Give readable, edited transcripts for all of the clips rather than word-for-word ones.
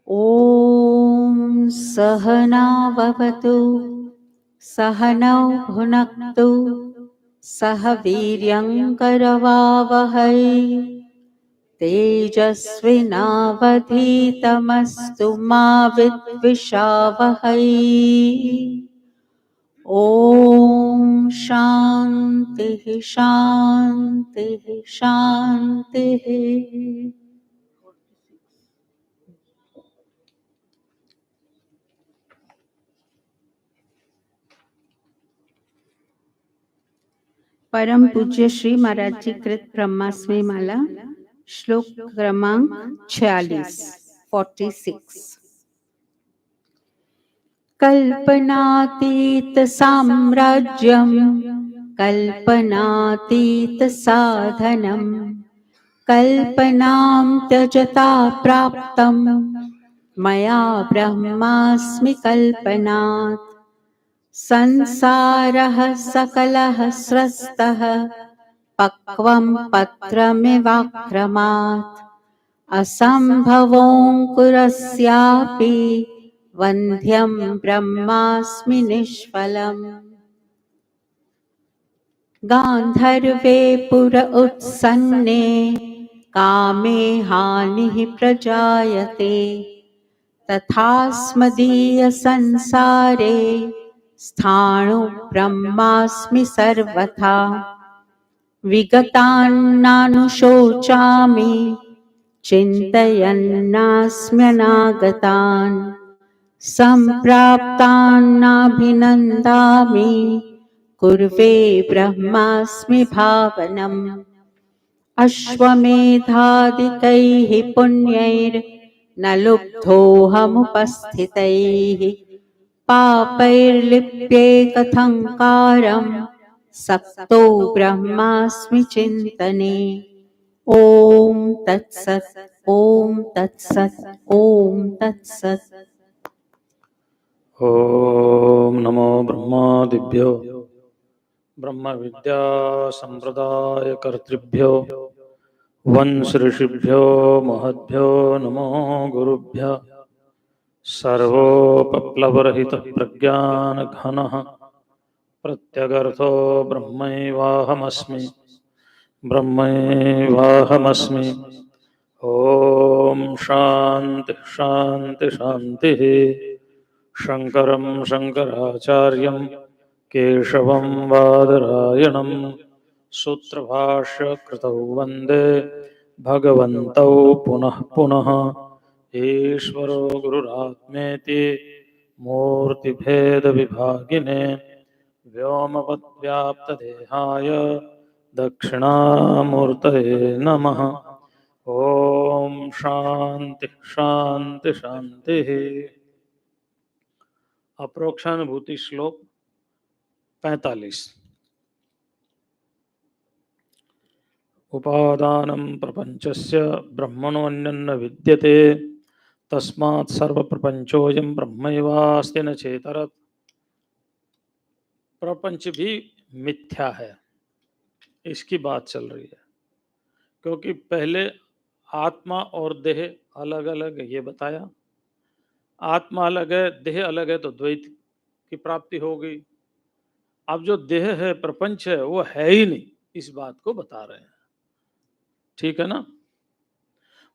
ॐ सहनाववतु सहनौ भुनक्तु सह वीर्यङ्करवावहै तेजस्विनावधीतमस्तु मा विद्विषावहै। ॐ शान्तिः शान्तिः शान्तिः। परम पूज्य श्री महाराज जी कृत ब्रह्मास्मि माला श्लोक क्रमांक 46 कल्पनातीत साम्राज्यम कल्पनातीत साधनम कल्पनां त्यजता प्राप्तम मया ब्रह्मास्मि कल्पनात् संसारः सकलः स्रस्तः पक्वं पत्रमिवाक्रमात् असम्भवोऽङ्कुरस्यापि वन्ध्यं ब्रह्मास्मि निष्फलम्। गान्धर्वे पुर उत्सन्ने कामे हानिः प्रजायते तथास्मदीय संसारे स्थाणु ब्रह्मास्मि सर्वथा विगतान्नानुशोचामि चिन्तयन्नास्म्यनागतान् सम्प्राप्तान्नाभिनन्दामि कुर्वे ब्रह्मास्मि भावनम्। अश्वमेधादिकैः पुण्यैर्न लुब्धोऽहमुपस्थितैः पापैर्लिप्येकथङ्कारं सक्तो ब्रह्मास्मि चिन्तने। ॐ तत्सत् ॐ तत्सत् ॐ तत्सत्। ओम नमो ब्रह्मादिभ्यो ब्रह्म विद्या संप्रदाय कर्तृभ्यो वंश ऋषिभ्यो महद्भ्यो नमो गुरुभ्य सर्वोपप्लवरहित प्रज्ञान घनः प्रत्यगर्थो ब्रह्मैवाहमस्मि ब्रह्मैवाहमस्मि। ओम शांति शांति शांति। शंकरं शंकराचार्यं केशवं बादरायणं सूत्रभाष्य कृतौ वन्दे भगवन्तौ पुनः पुनः। ईश्वरो गुरुरात्मेति मूर्तिभेद विभागिने व्योमवद्व्याप्तदेहाय दक्षिणामूर्तये नमः। ओम शांति शांति शांति। अप्रोक्षानुभूति श्लोक 45। उपादानं प्रपंचस्य ब्रह्मणोऽन्यन्न विद्यते तस्मात् सर्वप्रपंचोऽयं ब्रह्मैवास्ति न चेतरत्। प्रपंच भी मिथ्या है, इसकी बात चल रही है, क्योंकि पहले आत्मा और देह अलग अलग ये बताया। आत्मा अलग है, देह अलग है, तो द्वैत की प्राप्ति हो गई। अब जो देह है, प्रपंच है, वो है ही नहीं, इस बात को बता रहे हैं। ठीक है ना।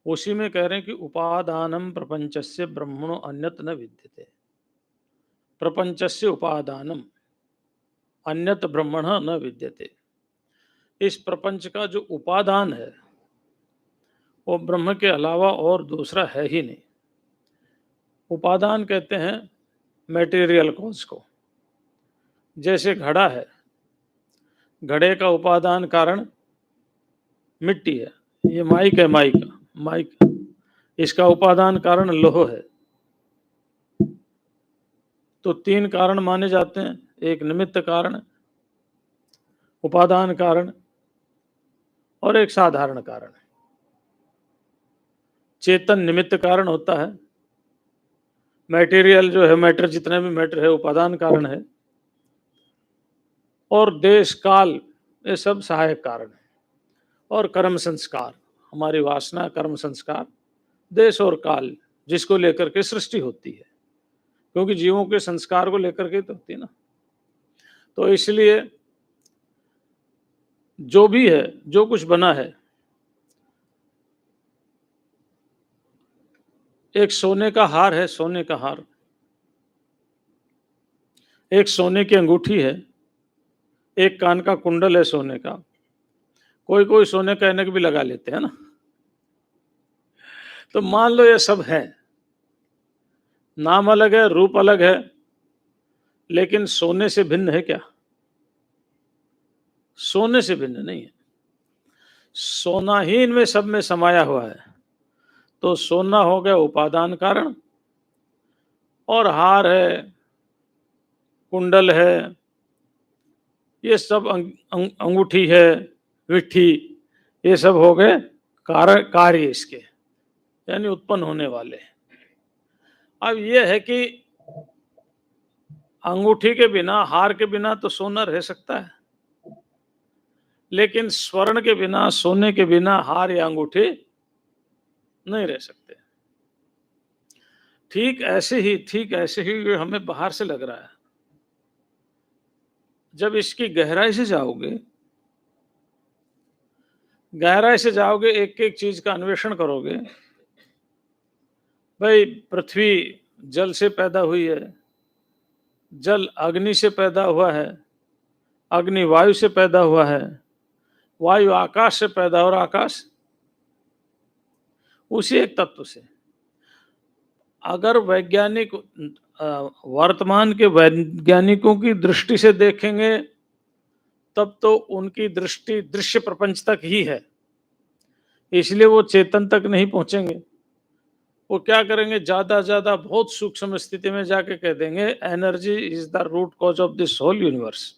उसी में कह रहे हैं कि उपादानम प्रपंचस्य ब्रह्मणो अन्यत न विद्यते। प्रपंचस्य उपादानम अन्यत ब्रह्मण न विद्यते। इस प्रपंच का जो उपादान है वो ब्रह्म के अलावा और दूसरा है ही नहीं। उपादान कहते हैं मैटेरियल कॉज को। जैसे घड़ा है, घड़े का उपादान कारण मिट्टी है। ये माइक है, माइक इसका उपादान कारण लोह है। तो 3 कारण माने जाते हैं, एक निमित्त कारण, उपादान कारण और एक साधारण कारण। चेतन निमित्त कारण होता है, मैटेरियल जो है, मैटर जितने भी मैटर है, उपादान कारण है, और देश काल ये सब सहायक कारण है। और कर्म संस्कार, हमारी वासना, कर्म संस्कार, देश और काल, जिसको लेकर के सृष्टि होती है, क्योंकि जीवों के संस्कार को लेकर के तो होती है ना। तो इसलिए जो भी है, जो कुछ बना है, एक सोने का हार है, सोने का हार, एक सोने की अंगूठी है, एक कान का कुंडल है सोने का, कोई कोई सोने का ऐनक भी लगा लेते हैं ना। तो मान लो ये सब है, नाम अलग है, रूप अलग है, लेकिन सोने से भिन्न है क्या? सोने से भिन्न नहीं है। सोना ही इनमें सब में समाया हुआ है। तो सोना हो गया उपादान कारण, और हार है, कुंडल है, ये सब अंगूठी है, विट्ठी, ये सब हो गए कार्य इसके, यानी उत्पन्न होने वाले। अब ये है कि अंगूठी के बिना, हार के बिना तो सोना रह सकता है, लेकिन स्वर्ण के बिना, सोने के बिना हार या अंगूठी नहीं रह सकते। ठीक ऐसे ही ये हमें बाहर से लग रहा है। जब इसकी गहराई से जाओगे, एक एक चीज का अन्वेषण करोगे। भाई, पृथ्वी जल से पैदा हुई है, जल अग्नि से पैदा हुआ है, अग्नि वायु से पैदा हुआ है, वायु आकाश से पैदा, और आकाश उसी एक तत्व से। अगर वैज्ञानिक वर्तमान के वैज्ञानिकों की दृष्टि से देखेंगे, तब तो उनकी दृष्टि दृश्य प्रपंच तक ही है, इसलिए वो चेतन तक नहीं पहुंचेंगे। वो क्या करेंगे, ज्यादा बहुत सूक्ष्म स्थिति में जाके कह देंगे, energy is the root cause of this whole universe.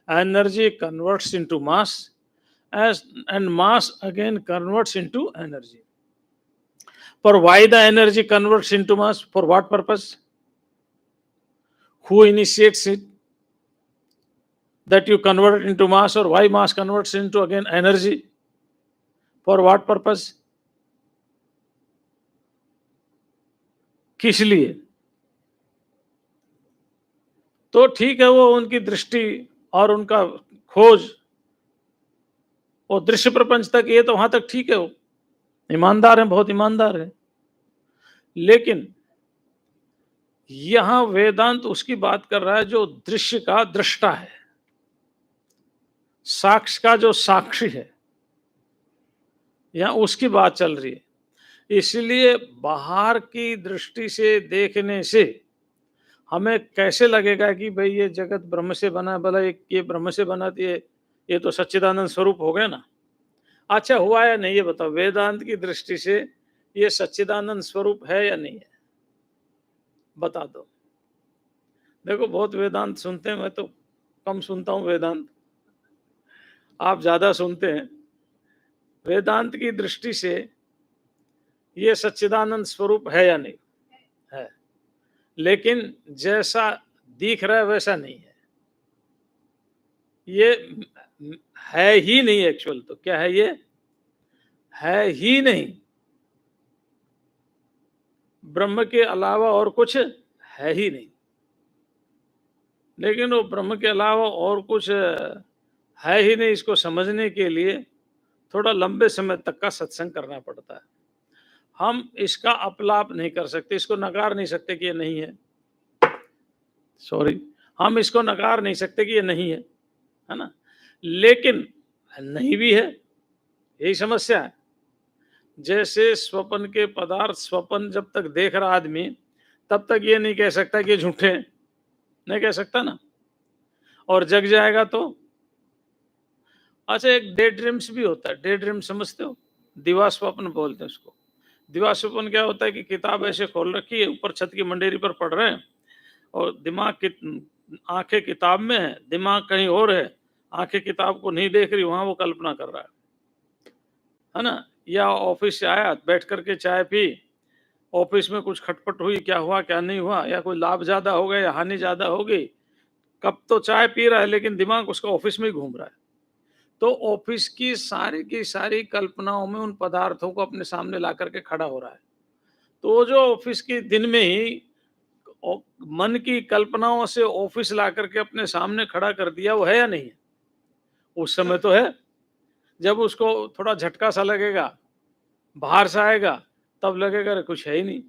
Energy converts into mass, and mass again converts into energy. पर why the energy converts into mass? For what purpose? Who initiates it? That you convert it into mass, or why mass converts into again energy? For what purpose? किस लिए? तो ठीक है, वो उनकी दृष्टि और उनका खोज, वो दृश्य प्रपंच तक, ये तो वहां तक ठीक है, वो ईमानदार है, बहुत ईमानदार है। लेकिन यहां वेदांत उसकी बात कर रहा है जो दृश्य का दृष्टा है, साक्ष्य का जो साक्षी है, यहां उसकी बात चल रही है। इसलिए बाहर की दृष्टि से देखने से हमें कैसे लगेगा कि भाई ये जगत ब्रह्म से बना, भला ये ब्रह्म से बना, ये तो सच्चिदानंद स्वरूप हो गया ना। अच्छा, हुआ या नहीं ये बताओ, वेदांत की दृष्टि से ये सच्चिदानंद स्वरूप है या नहीं है, बता दो। देखो, बहुत वेदांत सुनते हैं, मैं तो कम सुनता हूं वेदांत, आप ज्यादा सुनते हैं। वेदांत की दृष्टि से ये सच्चिदानंद स्वरूप है या नहीं है, लेकिन जैसा दिख रहा है वैसा नहीं है, ये है ही नहीं। एक्चुअल तो क्या है, ये है ही नहीं, ब्रह्म के अलावा और कुछ है ही नहीं। लेकिन वो ब्रह्म के अलावा और कुछ है ही नहीं, इसको समझने के लिए थोड़ा लंबे समय तक का सत्संग करना पड़ता है। हम इसका अपलाप नहीं कर सकते, इसको नकार नहीं सकते कि ये नहीं है। सॉरी, हम इसको नकार नहीं सकते कि ये नहीं है ना। लेकिन नहीं भी है, यही समस्या है। जैसे स्वप्न के पदार्थ, स्वप्न जब तक देख रहा आदमी, तब तक ये नहीं कह सकता कि ये झूठे हैं, नहीं कह सकता ना। और जग जाएगा तो, अच्छा, एक डे ड्रीम्स भी होता है। डे ड्रीम समझते हो? दिवा स्वप्न बोलते हैं उसको। दिवा स्वप्न क्या होता है कि किताब ऐसे खोल रखी है, ऊपर छत की मंडेरी पर पढ़ रहे हैं, और दिमाग की आंखें किताब में है, दिमाग कहीं और है, आंखें किताब को नहीं देख रही, वहां वो कल्पना कर रहा है ना। या ऑफिस से आया, बैठ करके चाय पी, ऑफिस में कुछ खटपट हुई, क्या हुआ क्या नहीं हुआ, या कोई लाभ ज्यादा हो गया या हानि ज्यादा हो गई, कब तो चाय पी रहा है लेकिन दिमाग उसका ऑफिस में ही घूम रहा है। तो ऑफिस की सारी कल्पनाओं में उन पदार्थों को अपने सामने ला करके खड़ा हो रहा है। तो जो ऑफिस के दिन में ही मन की कल्पनाओं से ऑफिस ला करके अपने सामने खड़ा कर दिया, वो है या नहीं है? उस समय तो है। जब उसको थोड़ा झटका सा लगेगा, बाहर से आएगा, तब लगेगा अरे कुछ है ही नहीं।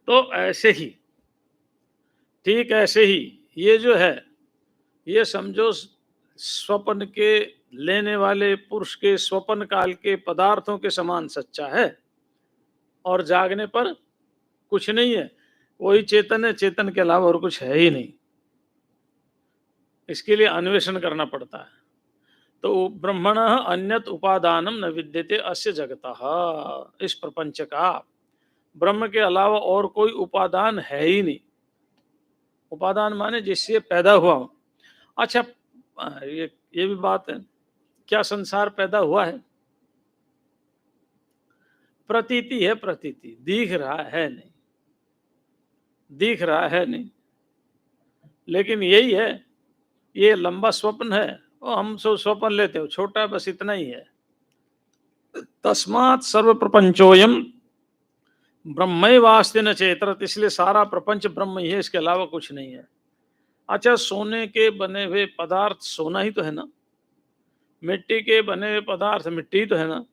तो ऐसे ही, ठीक ऐसे ही ये जो है, ये समझो स्वप्न के लेने वाले पुरुष के स्वप्न काल के पदार्थों के समान सच्चा है, और जागने पर कुछ नहीं है। वही चेतन है, चेतन के अलावा और कुछ है ही नहीं। इसके लिए अन्वेषण करना पड़ता है। तो ब्रह्मणः अन्यत उपादानम न विद्यते अस्य जगतः, इस प्रपंच का ब्रह्म के अलावा और कोई उपादान है ही नहीं। उपादान माने जिससे पैदा हुआ हो। अच्छा, ये भी बात है, क्या संसार पैदा हुआ है? प्रतीति है, प्रतीति, दिख रहा है नहीं, दिख रहा है नहीं। लेकिन यही है, ये लंबा स्वप्न है, और हम सब स्वप्न लेते हो, छोटा बस इतना ही है। तस्मात् सर्व प्रपंचोयम ब्रह्मैवास्ति न चेतरत, इसलिए सारा प्रपंच ब्रह्म ही है, इसके अलावा कुछ नहीं है। अच्छा, सोने के बने हुए पदार्थ सोना ही तो है ना, मिट्टी के बने हुए पदार्थ मिट्टी ही तो है ना।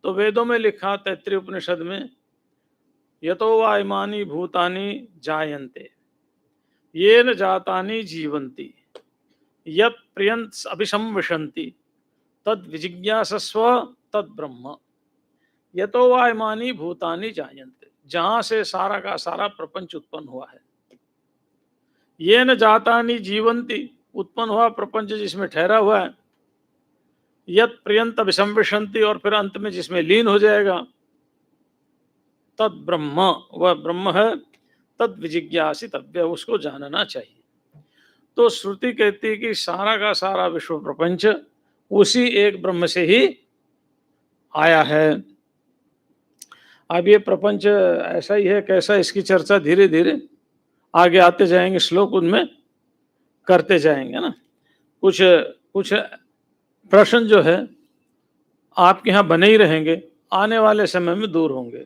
तो वेदों में लिखा, तैत्तिरीय उपनिषद में, यतो वा इमानि भूतानि जायन्ते येन जातानि जीवन्ति यत् प्रियंत अभिसंविशन्ति तद विजिज्ञासस्व तद ब्रह्म। यतो वा इमानि भूतानि जायन्ते, जहां से सारा का सारा प्रपंच उत्पन्न हुआ है। येन जातानि जीवन्ति, उत्पन्न हुआ प्रपंच जिसमें ठहरा हुआ है। यत् प्रियंत अभिसंविशन्ति, और फिर अंत में जिसमें लीन हो जाएगा। तद ब्रह्म, वह ब्रह्म है। तद विजिज्ञासितव्य, उसको जानना चाहिए। तो श्रुति कहती है कि सारा का सारा विश्व प्रपंच उसी एक ब्रह्म से ही आया है। अब ये प्रपंच ऐसा ही है कैसा, इसकी चर्चा धीरे धीरे आगे आते जाएंगे, श्लोक उनमें करते जाएंगे ना। कुछ कुछ प्रश्न जो है आपके यहाँ बने ही रहेंगे, आने वाले समय में दूर होंगे,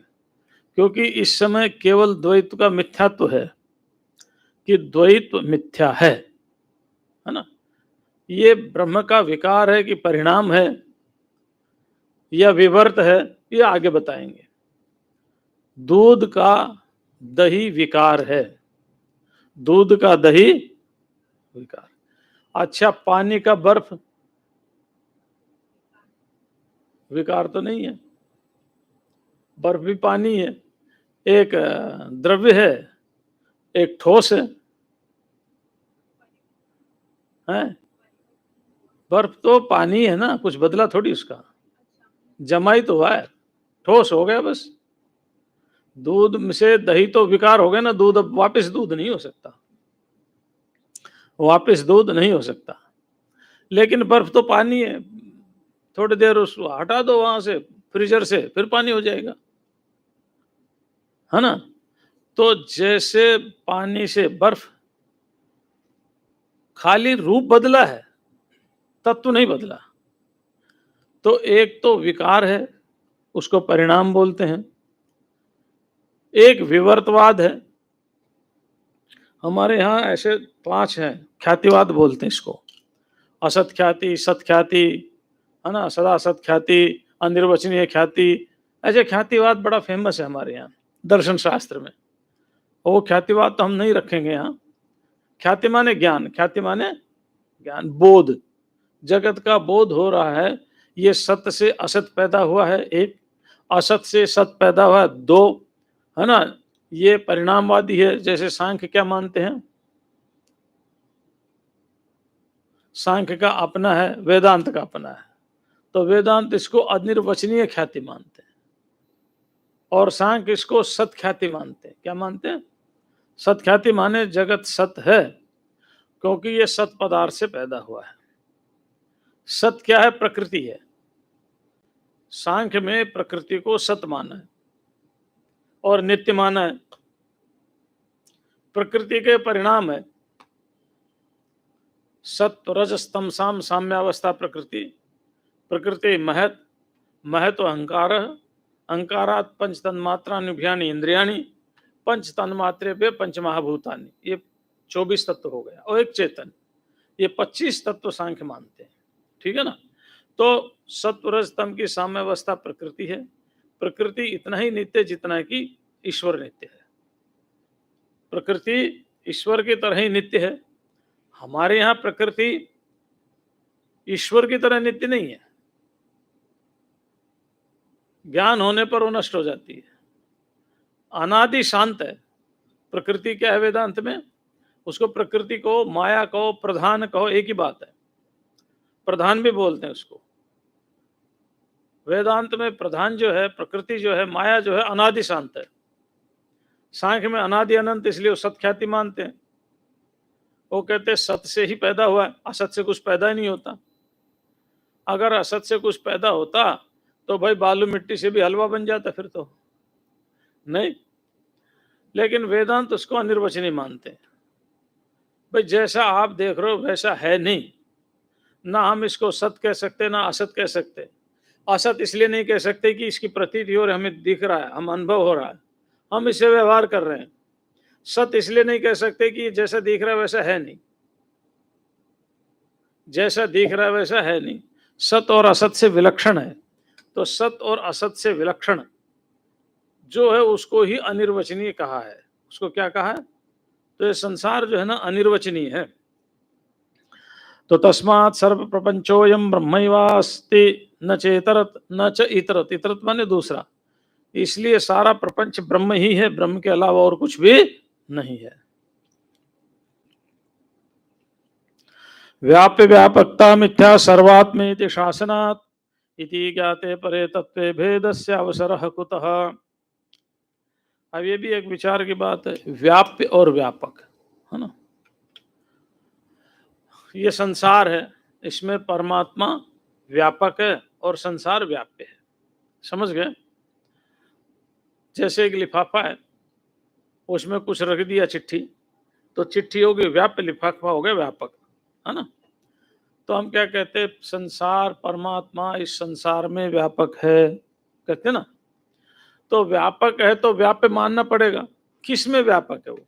क्योंकि इस समय केवल द्वैत का मिथ्यात्व है, कि द्वैत मिथ्या है ना। ये ब्रह्म का विकार है कि परिणाम है, या विवर्त है, ये आगे बताएंगे। दूध का दही विकार है, दूध का दही विकार। अच्छा, पानी का बर्फ विकार तो नहीं है, बर्फ भी पानी है, एक द्रव्य है, एक ठोस है, हैं? बर्फ तो पानी है ना, कुछ बदला थोड़ी उसका, जमाई तो हुआ है, ठोस हो गया बस। दूध से दही तो विकार हो गया ना, दूध अब वापस दूध नहीं हो सकता, वापस दूध नहीं हो सकता। लेकिन बर्फ तो पानी है, थोड़ी देर उसको हटा दो वहां से, फ्रीजर से, फिर पानी हो जाएगा, है ना। तो जैसे पानी से बर्फ, खाली रूप बदला है, तत्व नहीं बदला। तो एक तो विकार है, उसको परिणाम बोलते हैं। एक विवर्तवाद है, हमारे यहाँ ऐसे 5 हैं, ख्यातिवाद बोलते हैं इसको। असत ख्याति, सत ख्याति, है ना, सदा सत ख्याति, अनिर्वचनीय ख्याति। ऐसे ख्यातिवाद बड़ा फेमस है हमारे यहाँ दर्शन शास्त्र में। वो ख्यातिवाद तो हम नहीं रखेंगे यहाँ। ख्याति माने ज्ञान, ख्याति माने ज्ञान, बोध, जगत का बोध हो रहा है। ये सत्य से असत पैदा हुआ है, एक, असत से सत पैदा हुआ है, 2, है ना। ये परिणामवादी है। जैसे सांख्य क्या मानते हैं, सांख्य का अपना है, वेदांत का अपना है। तो वेदांत इसको अनिर्वचनीय ख्याति मानते हैं, और सांख्य इसको सत ख्याति मानते हैं। क्या मानते हैं? सत ख्याति माने जगत सत है, क्योंकि ये सत पदार्थ से पैदा हुआ है। सत क्या है? प्रकृति है। सांख्य में प्रकृति को सत माना है और नित्य माना है। प्रकृति के परिणाम है सत्व रजस तमसाम साम्यावस्था प्रकृति। प्रकृति महत, महत अहंकार, अंकारात पंच तन्मात्रान्युभयानि इंद्रियाणि पंच तन्मात्रे पे पंच महाभूतानि, ये 24 तत्व हो गया और एक चेतन, ये 25 तत्व सांख्य मानते हैं। ठीक है ना। तो सत्व रज तम की साम्यावस्था प्रकृति है। प्रकृति इतना ही नित्य जितना कि ईश्वर नित्य है। प्रकृति ईश्वर की तरह ही नित्य है। हमारे यहाँ प्रकृति ईश्वर की तरह नित्य नहीं है। ज्ञान होने पर वो नष्ट हो जाती है। अनादि शांत है। प्रकृति क्या है वेदांत में? उसको प्रकृति को, माया कहो, प्रधान कहो, एक ही बात है। प्रधान भी बोलते हैं उसको। वेदांत में प्रधान जो है, प्रकृति जो है, माया जो है, अनादि शांत है। सांख्य में अनादि अनंत, इसलिए वो सत ख्याति मानते हैं। वो कहते हैं सत से ही पैदा हुआ है, असत से कुछ पैदा ही नहीं होता। अगर असत से कुछ पैदा होता तो भाई बालू मिट्टी से भी हलवा बन जाता, फिर तो नहीं। लेकिन वेदांत उसको अनिर्वचनीय मानते हैं। भाई जैसा आप देख रहे हो वैसा है नहीं। ना हम इसको सत कह सकते ना असत कह सकते। असत इसलिए नहीं कह सकते कि इसकी प्रतीति और हमें दिख रहा है, हम अनुभव हो रहा है, हम इससे व्यवहार कर रहे हैं। सत इसलिए नहीं कह सकते कि जैसा दिख रहा है वैसा है नहीं। जैसा दिख रहा है वैसा है नहीं, सत और असत से विलक्षण है। तो सत और असत से विलक्षण जो है उसको ही अनिर्वचनीय कहा है। उसको क्या कहा है? तो ये संसार जो है ना अनिर्वचनीय है। तो तस्मात् सर्व प्रपंचोयम ब्रह्मैवास्ति न चेतरत न च इतरत। इतरत माने दूसरा। इसलिए सारा प्रपंच ब्रह्म ही है, ब्रह्म के अलावा और कुछ भी नहीं है। व्याप्य व्यापकता मिथ्या सर्वात्मेति शासनात् इति ज्ञाते परे तत्वे भेदस्य अवसरः कुतः। अब ये भी एक विचार की बात है, व्याप्य और व्यापक, है ना। ये संसार है, इसमें परमात्मा व्यापक है और संसार व्याप्य है। समझ गए? जैसे एक लिफाफा है, उसमें कुछ रख दिया चिट्ठी, तो चिट्ठी होगी व्याप्य, लिफाफा हो गया व्यापक, है ना। तो हम क्या कहते हैं? संसार, परमात्मा इस संसार में व्यापक है, कहते ना। तो व्यापक है तो व्याप्य मानना पड़ेगा। किस में व्यापक है? वो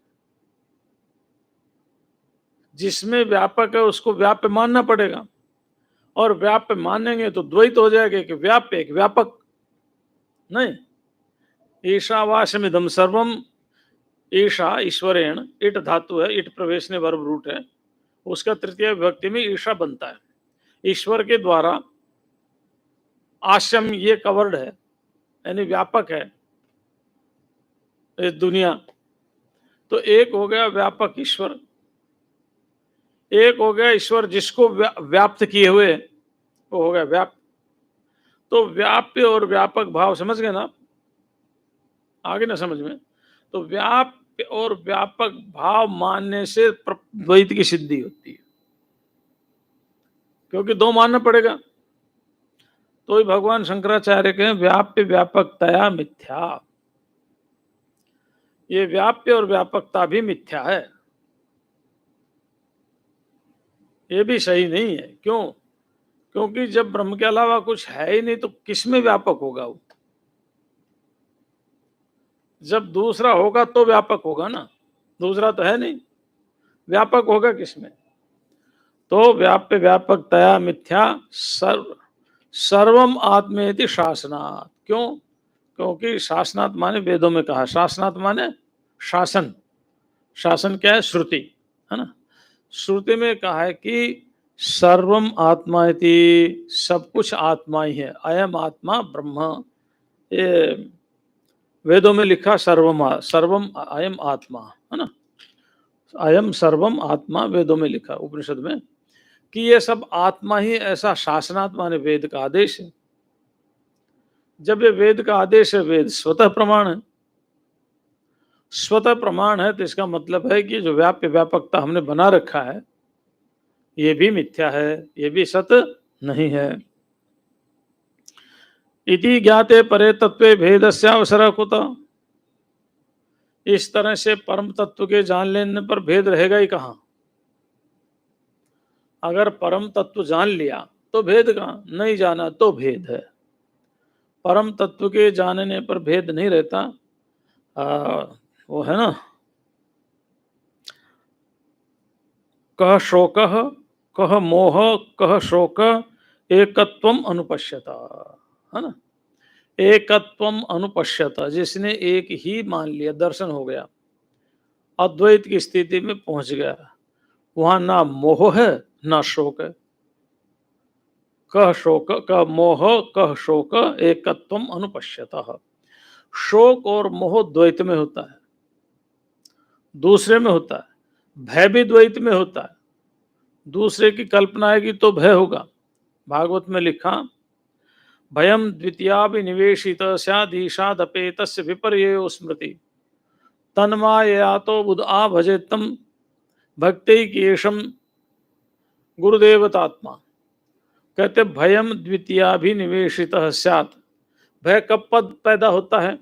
जिसमें व्यापक है उसको व्याप्य मानना पड़ेगा। और व्याप्य मानेंगे तो द्वैत हो जाएगा कि व्याप्य एक व्यापक नहीं। ईशावास्यमिदं सर्वम, ईशा ईश्वरेण, इट धातु है, इट प्रवेशने वर्ब रूट है, उसका तृतीय विभक्ति में ईशा बनता है। ईश्वर के द्वारा आश्यम ये कवर्ड है, यानी व्यापक है ये दुनिया। तो एक हो गया व्यापक ईश्वर, एक हो गया ईश्वर जिसको व्याप्त किए हुए, वो हो गया व्याप्त। तो व्याप्य और व्यापक भाव समझ गए ना? आगे ना समझ में? तो व्याप्य और व्यापक भाव मानने से द्वैत की सिद्धि होती है, क्योंकि दो मानना पड़ेगा। तो ही भगवान शंकराचार्य कहें व्याप्य व्यापकतया मिथ्या। ये व्याप्य और व्यापकता भी मिथ्या है, ये भी सही नहीं है। क्यों? क्योंकि जब ब्रह्म के अलावा कुछ है ही नहीं तो किस में व्यापक होगा वो? जब दूसरा होगा तो व्यापक होगा ना, दूसरा तो है नहीं, व्यापक होगा किसमें? तो व्याप्य व्यापकतया मिथ्या सर्वम आत्मेति शासनात्। क्यों? क्योंकि शासनात् माने वेदों में कहा, शासनात् माने शासन। शासन क्या है? श्रुति, है ना। श्रुति में कहा है कि सर्वम आत्मा इति, सब कुछ आत्मा ही है। अयम आत्मा ब्रह्म, ये वेदों में लिखा सर्वम अयम आत्मा, है ना। अयम सर्वम आत्मा वेदों में लिखा, उपनिषद में, कि ये सब आत्मा ही, ऐसा शासनात्मा ने वेद का आदेश है। जब ये वेद का आदेश है, वेद स्वतः प्रमाण है। स्वतः प्रमाण है तो इसका मतलब है कि जो व्याप्य व्यापकता हमने बना रखा है ये भी मिथ्या है, ये भी सत्य नहीं है। इति ज्ञाते परे तत्वे भेदस्य अवसरः कुतः। इस तरह से परम तत्व के जान लेने पर भेद रहेगा ही कहाँ? अगर परम तत्व जान लिया तो भेद कहाँ? नहीं जाना तो भेद है। परम तत्व के जानने पर भेद नहीं रहता। वो है ना, कह शोक कह मोह कह शोक एकत्वम अनुपश्यता, है ना। एकत्वम अनुपश्यता, जिसने एक ही मान लिया, दर्शन हो गया, अद्वैत की स्थिति में पहुंच गया, वहां ना मोह है ना शोक है। कह शोक कह मोह कह शोक एकत्वम अनुपश्यता। शोक और मोह द्वैत में होता है, दूसरे में होता है। भय भी द्वैत में होता है, दूसरे की कल्पना आएगी तो भय होगा। भागवत में लिखा, भयम द्वितीयाभिनिवेशित स्यादीशादपेतस्य विपर्ययो स्मृति तन्माययातो बुध आ भजेतम भक्ति केशम गुरुदेवतात्मा। कहते भयम द्वितीयाभिनिवेशित स्यात्, भय कब पद पैदा होता है,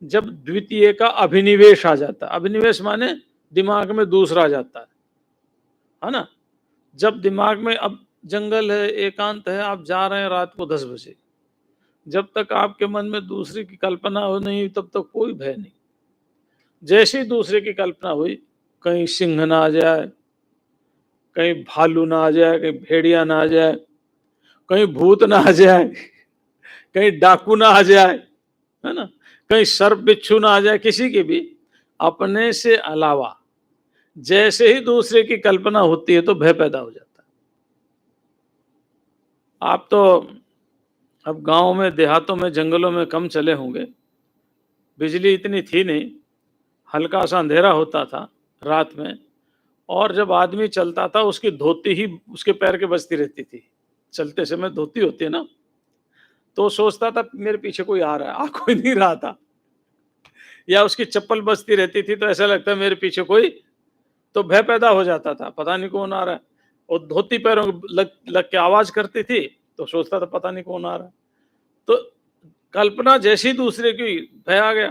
जब द्वितीय का अभिनिवेश आ जाता है। अभिनिवेश माने दिमाग में दूसरा आ जाता है ना। जब दिमाग में, अब जंगल है, एकांत है, आप जा रहे हैं रात को 10 बजे, जब तक आपके मन में दूसरे की कल्पना हो नहीं तब तक कोई भय नहीं। जैसे ही दूसरे की कल्पना हुई, कहीं सिंह ना आ जाए, कहीं भालू ना आ जाए, कहीं भेड़िया ना आ जाए, कहीं भूत ना आ जाए, कहीं डाकू ना आ जाए, है ना, कहीं सर्प बिच्छू ना आ जाए, किसी के भी अपने से अलावा जैसे ही दूसरे की कल्पना होती है तो भय पैदा हो जाता है। आप तो अब गांव में, देहातों में, जंगलों में कम चले होंगे, बिजली इतनी थी नहीं, हल्का सा अंधेरा होता था रात में, और जब आदमी चलता था उसकी धोती ही उसके पैर के बजती रहती थी। चलते समय धोती होती है ना, तो सोचता था मेरे पीछे कोई आ रहा है, आ कोई नहीं रहा था। या उसकी चप्पल बजती रहती थी तो ऐसा लगता है मेरे पीछे कोई, तो भय पैदा हो जाता था, पता नहीं कौन आ रहा है। और धोती पैरों लग के आवाज करती थी तो सोचता था पता नहीं कौन आ रहा है। तो कल्पना जैसी दूसरे की, भय आ गया।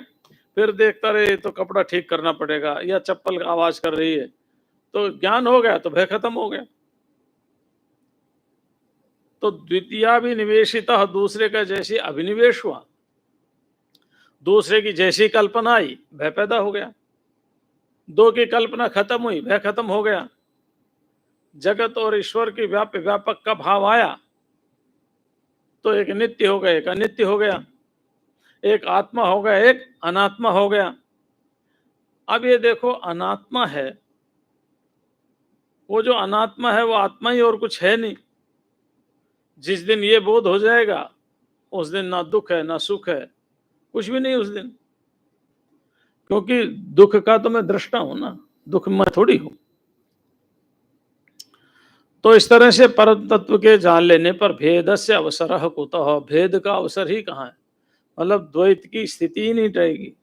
फिर देखता रहे तो कपड़ा ठीक करना पड़ेगा, या चप्पल आवाज कर रही है, तो ज्ञान हो गया तो भय खत्म हो गया। तो द्वितीयाभिनिवेशितः, दूसरे का जैसे अभिनिवेश हुआ, दूसरे की जैसी कल्पना आई, भय पैदा हो गया। दो की कल्पना खत्म हुई, भय खत्म हो गया। जगत और ईश्वर की व्यापक का भाव आया तो एक नित्य हो गया, एक अनित्य हो गया, एक आत्मा हो गया, एक अनात्मा हो गया। अब ये देखो, अनात्मा है, वो जो अनात्मा है वो आत्मा ही और कुछ है नहीं। जिस दिन ये बोध हो जाएगा उस दिन ना दुख है ना सुख है, कुछ भी नहीं उस दिन, क्योंकि दुख का तो मैं दृष्टा हूं ना, दुख मैं थोड़ी हूं। तो इस तरह से परम तत्व के जान लेने पर भेद से अवसर कुतः, भेद का अवसर ही कहाँ है, मतलब द्वैत की स्थिति ही नहीं रहेगी,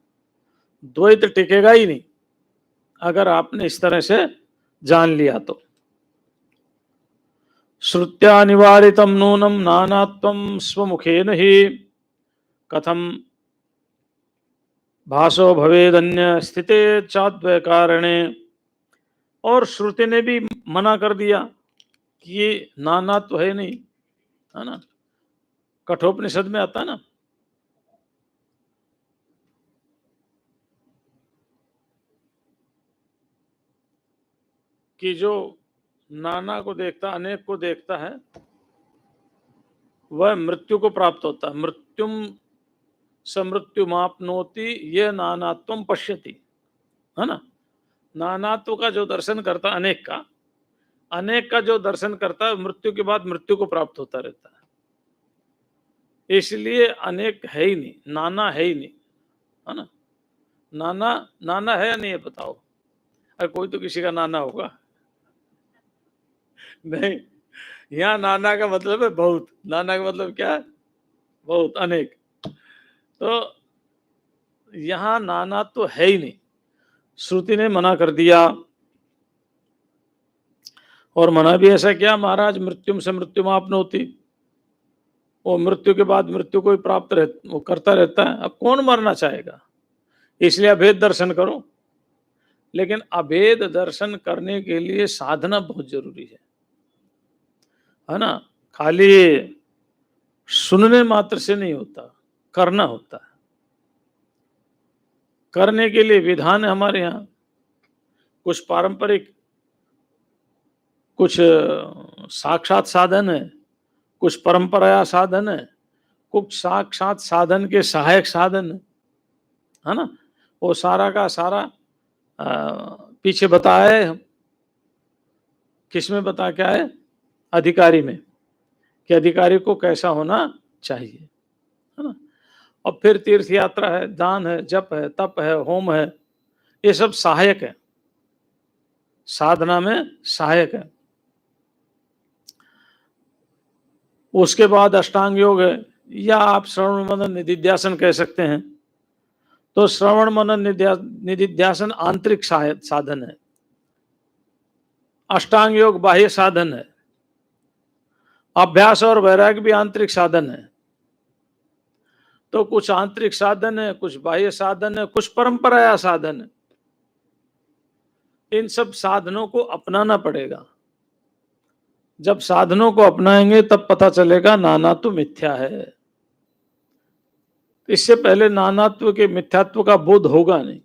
द्वैत टिकेगा ही नहीं अगर आपने इस तरह से जान लिया तो। श्रुत्या निवारितम नूनम नानात्वम स्वमुखेन ही कथम भासो भवेदन्य स्थिते चाद्वय कारणे। और श्रुति ने भी मना कर दिया कि ये नानात्व है नहीं, है ना। कठोपनिषद में आता ना, कि जो नाना को देखता, अनेक को देखता है, वह मृत्यु को प्राप्त होता है। मृत्युम समृत्युमाप्नोति ये नानात्वम पश्यति, है ना। नानात्व का जो दर्शन करता, अनेक का जो दर्शन करता है, मृत्यु के बाद मृत्यु को प्राप्त होता रहता है। इसलिए अनेक है ही नहीं, नाना है ही नहीं, है ना। नाना है या नहीं है बताओ, अरे कोई तो किसी का नाना होगा। नहीं, यहाँ नाना का मतलब है बहुत, नाना का मतलब क्या है, बहुत, अनेक। तो यहाँ नाना तो है ही नहीं, श्रुति ने मना कर दिया। और मना भी ऐसा किया, महाराज मृत्युम से मृत्यु आपनोति, वो मृत्यु के बाद मृत्यु को ही प्राप्त वो करता रहता है। अब कौन मरना चाहेगा, इसलिए अभेद दर्शन करो। लेकिन अभेद दर्शन करने के लिए साधना बहुत जरूरी है ना। खाली सुनने मात्र से नहीं होता, करना होता है। करने के लिए विधान है हमारे यहाँ, कुछ पारंपरिक, कुछ साक्षात साधन है, कुछ परंपरा साधन है, कुछ साक्षात साधन के सहायक साधन है ना? वो सारा का सारा पीछे बताया है, किसमें बता क्या है? अधिकारी में, कि अधिकारी को कैसा होना चाहिए, है ना? और फिर तीर्थ यात्रा है, दान है, जप है, तप है, होम है, ये सब सहायक है, साधना में सहायक है। उसके बाद अष्टांग योग है, या आप श्रवण मनन निधिध्यासन कह सकते हैं। तो श्रवण मनन निधिध्यासन आंतरिक साधन है, अष्टांग योग बाह्य साधन है, अभ्यास और वैराग्य भी आंतरिक साधन है। तो कुछ आंतरिक साधन है, कुछ बाह्य साधन है, कुछ परंपरा साधन है। इन सब साधनों को अपनाना पड़ेगा। जब साधनों को अपनाएंगे तब पता चलेगा नानात्व मिथ्या है। इससे पहले नानात्व के मिथ्यात्व का बोध होगा नहीं।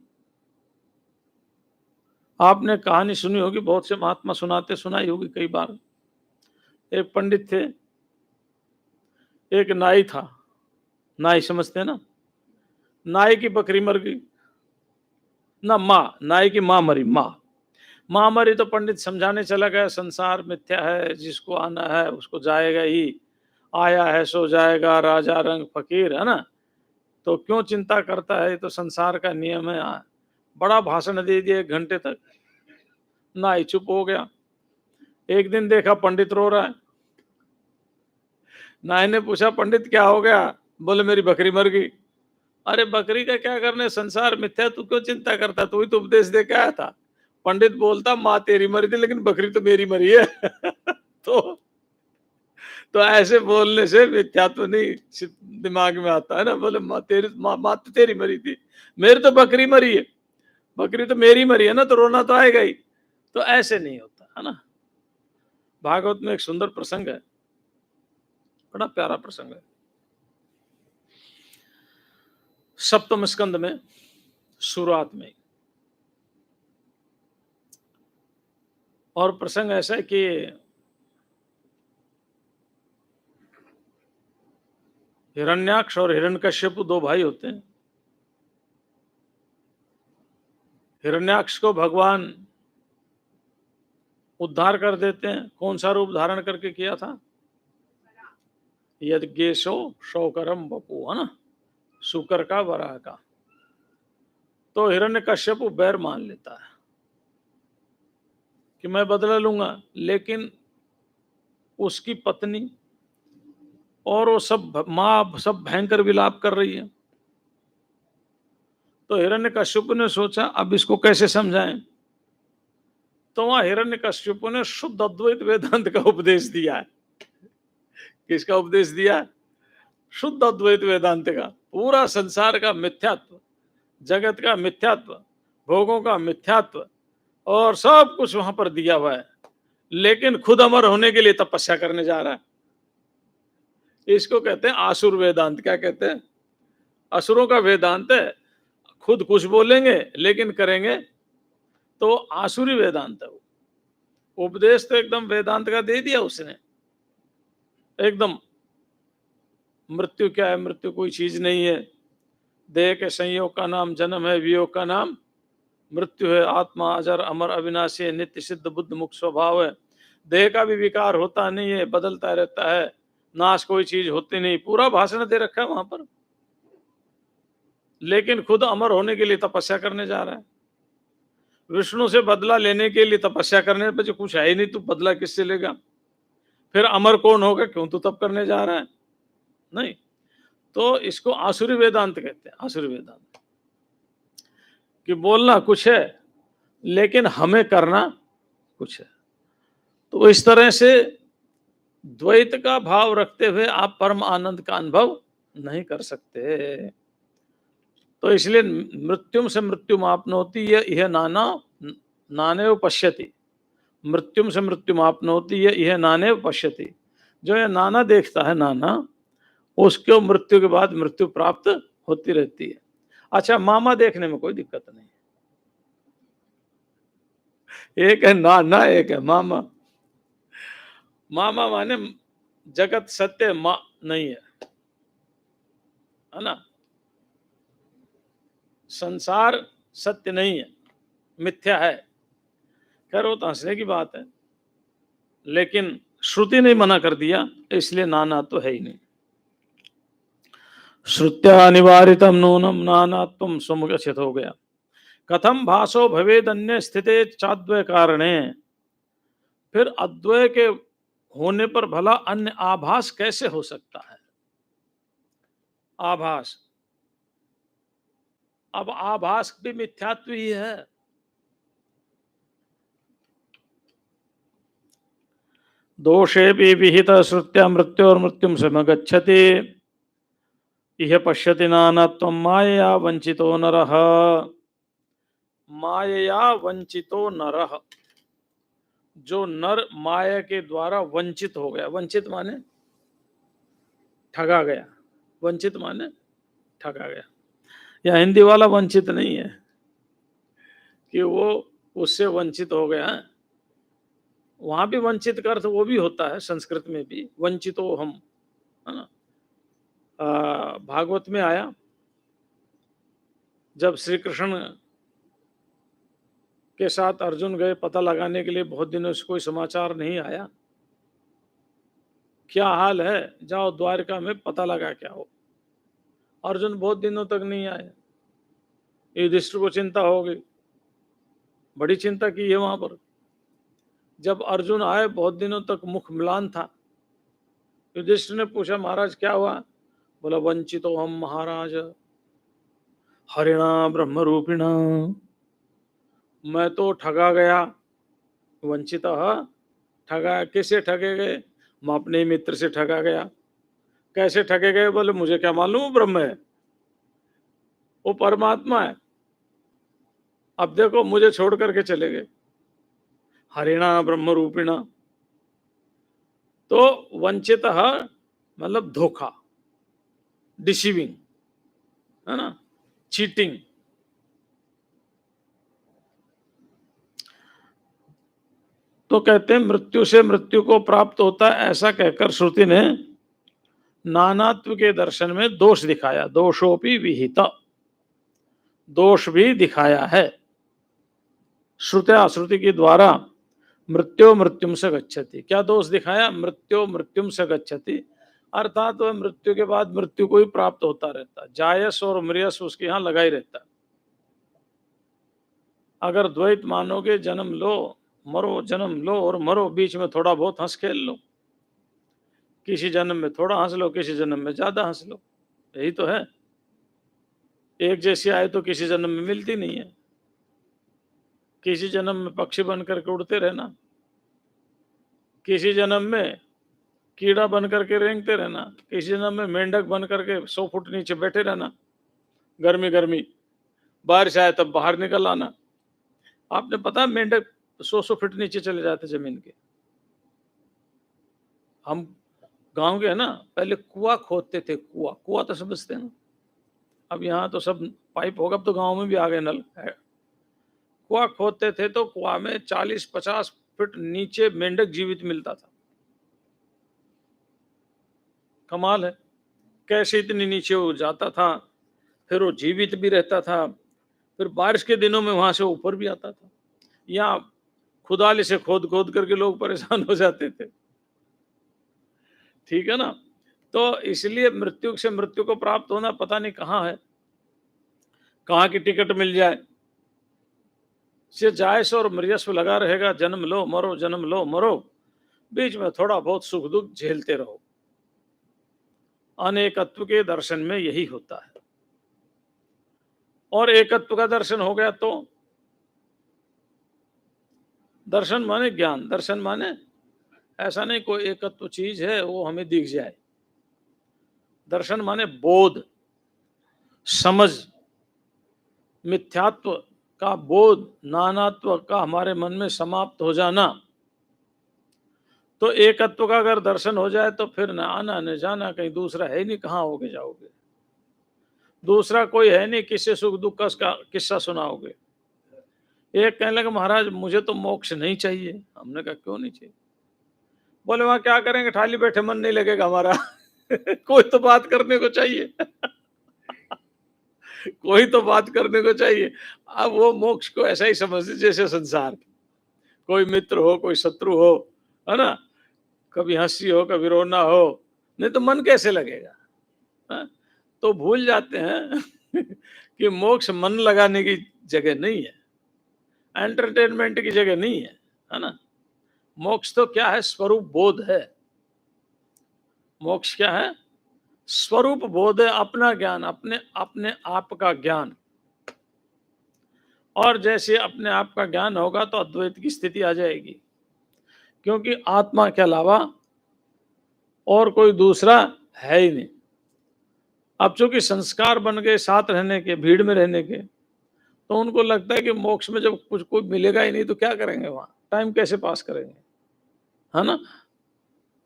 आपने कहानी सुनी होगी, बहुत से महात्मा सुनाते सुनाई होगी कई बार। एक पंडित थे, एक नाई था, नाई समझते हैं ना? नाई की बकरी मर गई ना, नाई की माँ मरी, माँ मरी तो पंडित समझाने चला गया संसार मिथ्या है, जिसको आना है उसको जाएगा ही, आया है सो जाएगा, राजा रंग फकीर, है ना? तो क्यों चिंता करता है, तो संसार का नियम है। बड़ा भाषण दे दिया 1 घंटे तक, नाई चुप हो गया। एक दिन देखा पंडित रो रहा है। नाई ने पूछा, पंडित क्या हो गया? बोले, मेरी बकरी मर गई। अरे बकरी का क्या करने, संसार मिथ्या, तू क्यों चिंता करता, तू ही तो उपदेश दे के आया था। पंडित बोलता, माँ तेरी मरी थी लेकिन बकरी तो मेरी मरी है। तो ऐसे बोलने से मिथ्यात्व नहीं दिमाग में आता है ना। बोले, माँ तो तेरी मरी थी, मेरी तो बकरी मरी है, बकरी तो मेरी मरी है ना, तो रोना तो आएगा ही। तो ऐसे नहीं होता है ना। भागवत में एक सुंदर प्रसंग है, बड़ा प्यारा प्रसंग है, सप्तम स्कंद में शुरुआत में। और प्रसंग ऐसा है कि हिरण्याक्ष और हिरण्यकश्यप 2 भाई होते हैं। हिरण्याक्ष को भगवान उद्धार कर देते हैं। कौन सा रूप धारण करके किया था? यज्ञेशो शौकरम बपू, है ना, शुकर का, वराह का। तो हिरण्यकश्यप बैर मान लेता है कि मैं बदला लूंगा, लेकिन उसकी पत्नी और वो सब माँ सब भयंकर विलाप कर रही है। तो हिरण्यकश्यप ने सोचा अब इसको कैसे समझाएं। तो वहां हिरण्यकश्यप ने शुद्ध अद्वैत वेदांत का उपदेश दिया है। किसका उपदेश दिया? शुद्ध अद्वैत वेदांत का। पूरा संसार का मिथ्यात्व, जगत का मिथ्यात्व, भोगों का मिथ्यात्व, और सब कुछ वहां पर दिया हुआ है। लेकिन खुद अमर होने के लिए तपस्या करने जा रहा है। इसको कहते हैं आसुर वेदांत। क्या कहते हैं? असुरों का वेदांत है। खुद कुछ बोलेंगे लेकिन करेंगे तो आसुरी वेदांत है। वो उपदेश तो एकदम वेदांत का दे दिया उसने, एकदम। मृत्यु क्या है? मृत्यु कोई चीज नहीं है। देह के संयोग का नाम जन्म है, वियोग का नाम मृत्यु है। आत्मा अजर अमर अविनाशी है, नित्य सिद्ध बुद्ध मुक्त स्वभाव है। देह का भी विकार होता नहीं है, बदलता रहता है, नाश कोई चीज होती नहीं। पूरा भाषण दे रखा है वहां पर। लेकिन खुद अमर होने के लिए तपस्या करने जा रहा है। विष्णु से बदला लेने के लिए तपस्या करने पर जो कुछ है ही नहीं, तू बदला किससे लेगा? फिर अमर कौन होगा? क्यों तू तप करने जा रहा है? नहीं। तो इसको आसुरी वेदांत कहते हैं। आसुरी वेदांत कि बोलना कुछ है लेकिन हमें करना कुछ है। तो इस तरह से द्वैत का भाव रखते हुए आप परम आनंद का अनुभव नहीं कर सकते। तो इसलिए मृत्युम से मृत्यु आपनोति यह नाना नानेव पश्यति। मृत्युम से मृत्यु आपनोति यह नानेव पश्यति। जो ये नाना देखता है, नाना, उसको मृत्यु के बाद मृत्यु प्राप्त होती रहती है। अच्छा, मामा देखने में कोई दिक्कत नहीं, एक है नाना, एक है मामा। मामा माने जगत सत्य माँ नहीं है ना? संसार सत्य नहीं है, मिथ्या है। खैर वो तो हंसने की बात है, लेकिन श्रुति ने मना कर दिया, इसलिए नाना तो है ही नहीं। श्रुत्या निवारितम नूनम नानात्वम समुचित हो गया। कथम भासो भवेदन्य स्थिते चाद्वय कारणे, फिर अद्वय के होने पर भला अन्य आभास कैसे हो सकता है? आभास, अब आभास भी मिथ्यात्व ही है। दोषे भी विहित श्रुत्या मृत्यु और मृत्युम समगच्छति इह पश्यति नानात्वं मायया वंचितो नरः। मायया वंचितो नरः, जो नर माया के द्वारा वंचित हो गया। वंचित माने ठगा गया, वंचित माने ठगा गया। या हिंदी वाला वंचित नहीं है कि वो उससे वंचित हो गया है, वहां भी वंचित का अर्थ वो भी होता है, संस्कृत में भी वंचितो हम, है ना? भागवत में आया, जब श्री कृष्ण के साथ अर्जुन गए पता लगाने के लिए, बहुत दिनों से कोई समाचार नहीं आया, क्या हाल है, जाओ द्वारका में पता लगा क्या हो। अर्जुन बहुत दिनों तक नहीं आए, युधिष्ठिर को चिंता हो गई, बड़ी चिंता की है वहां पर। जब अर्जुन आए, बहुत दिनों तक मुख म्लान था। युधिष्ठिर ने पूछा, महाराज क्या हुआ? बोला, वंचितो हम महाराज हरिणा ब्रह्म रूपिणा, मैं तो ठगा गया। वंचित ठगा, किसे ठगे गए? मैं अपने मित्र से ठगा गया। कैसे ठगे गए? बोले, मुझे क्या मालूम, वो ब्रह्म है, वो परमात्मा है। अब देखो, मुझे छोड़ करके चले गए। हरिणा ब्रह्म रूपिणा, तो वंचित मतलब धोखा, डिसीविंग, है ना, चीटिंग। तो कहते हैं मृत्यु से मृत्यु को प्राप्त होता है, ऐसा कहकर श्रुति ने नानात्व के दर्शन में दोष दिखाया। दोषोपि विहित, दोष भी दिखाया है श्रुत्या, श्रुति के द्वारा। मृत्यु मृत्युम से गच्छति, क्या दोष दिखाया? मृत्यु मृत्युम से गच्छति, अर्थात वह मृत्यु के बाद मृत्यु को ही प्राप्त होता रहता, जायस और मृयस उसके यहां लगा ही रहता। अगर द्वैत मानोगे, जन्म लो मरो, जन्म लो और मरो, बीच में थोड़ा बहुत हंस खेल लो, किसी जन्म में थोड़ा हंस लो, किसी जन्म में ज्यादा हंस लो, यही तो है। एक जैसी आए तो किसी जन्म में मिलती नहीं है। किसी जन्म में पक्षी बन करके उड़ते रहना, किसी जन्म में कीड़ा बन करके रेंगते रहना, किसी जन्म में मेंढक बन करके 100 फुट नीचे बैठे रहना, गर्मी गर्मी, बारिश आए तब बाहर निकल आना। आपने पता, मेंढक 100 फीट नीचे चले जाते जमीन के। हम गांव के है ना, पहले कुआं खोदते थे, कुआं, कुआं तो समझते हैं ना। अब यहाँ तो सब पाइप होगा, अब तो गांव में भी आ गए नल है। कुआं खोदते थे तो कुआं में 40-50 फीट नीचे मेंढक जीवित मिलता था। कमाल है, कैसे इतनी नीचे वो जाता था, फिर वो जीवित भी रहता था, फिर बारिश के दिनों में वहां से ऊपर भी आता था। यहाँ खुदाली से खोद खोद करके लोग परेशान हो जाते थे, ठीक है ना। तो इसलिए मृत्यु से मृत्यु को प्राप्त होना पता नहीं कहाँ है, कहाँ की टिकट मिल जाए। से जायस और मृयस्व लगा रहेगा, जन्म लो मरो, जन्म लो मरो, बीच में थोड़ा बहुत सुख दुख झेलते रहो। अनेकत्व के दर्शन में यही होता है। और एकत्व का दर्शन हो गया तो दर्शन माने ज्ञान, दर्शन माने ऐसा नहीं कोई एकत्व चीज है वो हमें दिख जाए। दर्शन माने बोध, समझ, मिथ्यात्व का बोध, नानात्व का हमारे मन में समाप्त हो जाना। तो एकत्व का अगर दर्शन हो जाए तो फिर न आना न जाना, कहीं दूसरा है ही नहीं, कहाँ होके जाओगे? दूसरा कोई है नहीं, किससे सुख दुख का उसका किस्सा सुनाओगे? एक कहने लगा, महाराज मुझे तो मोक्ष नहीं चाहिए। हमने कहा क्यों नहीं चाहिए? बोले वहां क्या करेंगे, खाली बैठे मन नहीं लगेगा हमारा। कोई तो बात करने को चाहिए। कोई तो बात करने को चाहिए। अब वो मोक्ष को ऐसा ही समझते जैसे संसार, कोई मित्र हो कोई शत्रु हो, है ना, कभी हंसी हो कभी रोना हो, नहीं तो मन कैसे लगेगा? हाँ? तो भूल जाते हैं कि मोक्ष मन लगाने की जगह नहीं है, एंटरटेनमेंट की जगह नहीं है ना। मोक्ष तो क्या है? स्वरूप बोध है। मोक्ष क्या है? स्वरूप बोध है, अपना ज्ञान, अपने अपने आप का ज्ञान। और जैसे अपने आप का ज्ञान होगा तो अद्वैत की स्थिति आ जाएगी, क्योंकि आत्मा के अलावा और कोई दूसरा है ही नहीं। अब चूंकि संस्कार बन गए साथ रहने के, भीड़ में रहने के, तो उनको लगता है कि मोक्ष में जब कुछ कोई मिलेगा ही नहीं तो क्या करेंगे, वहां टाइम कैसे पास करेंगे, है ना।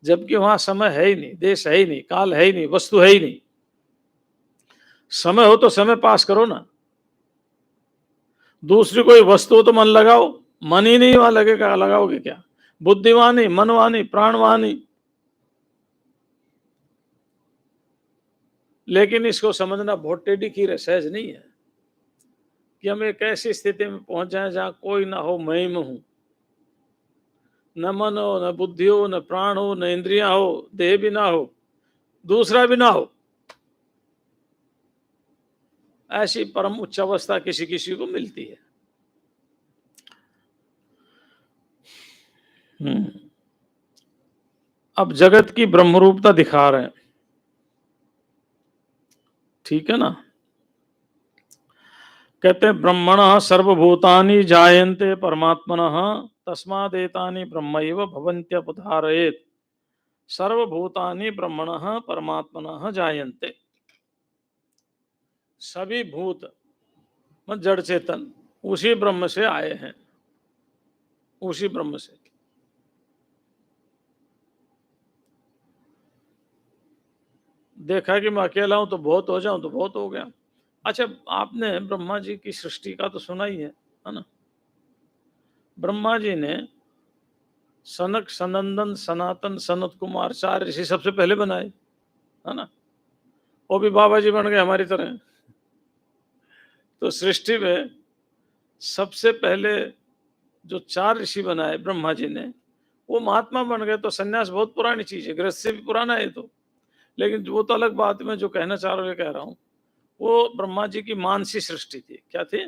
जबकि वहां समय है ही नहीं, देश है ही नहीं, काल है ही नहीं, वस्तु है ही नहीं। समय हो तो समय पास करो ना, दूसरी कोई वस्तु हो तो मन लगाओ। मन ही नहीं वहां लगेगा, लगाओगे क्या? बुद्धिवानी, मनवानी, प्राणवानी। लेकिन इसको समझना बहुत टेढ़ी खीर है, सहज नहीं है कि हम एक ऐसी स्थिति में पहुंच जाए जहां कोई ना हो, मैं ही में हूं, न मन हो, न बुद्धि हो, न प्राण हो, न इंद्रियां हो, देह भी ना हो, दूसरा भी ना हो। ऐसी परम उच्च अवस्था किसी किसी को मिलती है। अब जगत की ब्रह्मरूपता दिखा रहे हैं, ठीक है ना। कहते हैं ब्रह्मण सर्वभूतानि जायन्ते परमात्मनः तस्मादेतानि ब्रह्मैव भवन्त्यपधारयेत्। सर्वभूतानि ब्रह्मणः परमात्मनः जायन्ते। सभी भूत मतलब जड़ चेतन उसी ब्रह्म से आए हैं, उसी ब्रह्म से। देखा कि मैं अकेला हूं तो बहुत हो जाऊं तो बहुत हो गया। अच्छा, आपने ब्रह्मा जी की सृष्टि का तो सुना ही है ना। ब्रह्मा जी ने सनक, सनंदन, सनातन, सनत कुमार 4 ऋषि सबसे पहले बनाए, है ना। वो भी बाबा जी बन गए हमारी तरह। तो सृष्टि में सबसे पहले जो 4 ऋषि बनाए ब्रह्मा जी ने, वो महात्मा बन गए। तो सन्यास बहुत पुरानी चीज है, गृहस्थ से भी पुराना है तो। लेकिन वो तो अलग बात, मैं जो कहना चाह रहा हूँ, कह रहा हूँ, वो ब्रह्मा जी की मानसी सृष्टि थी। क्या थी?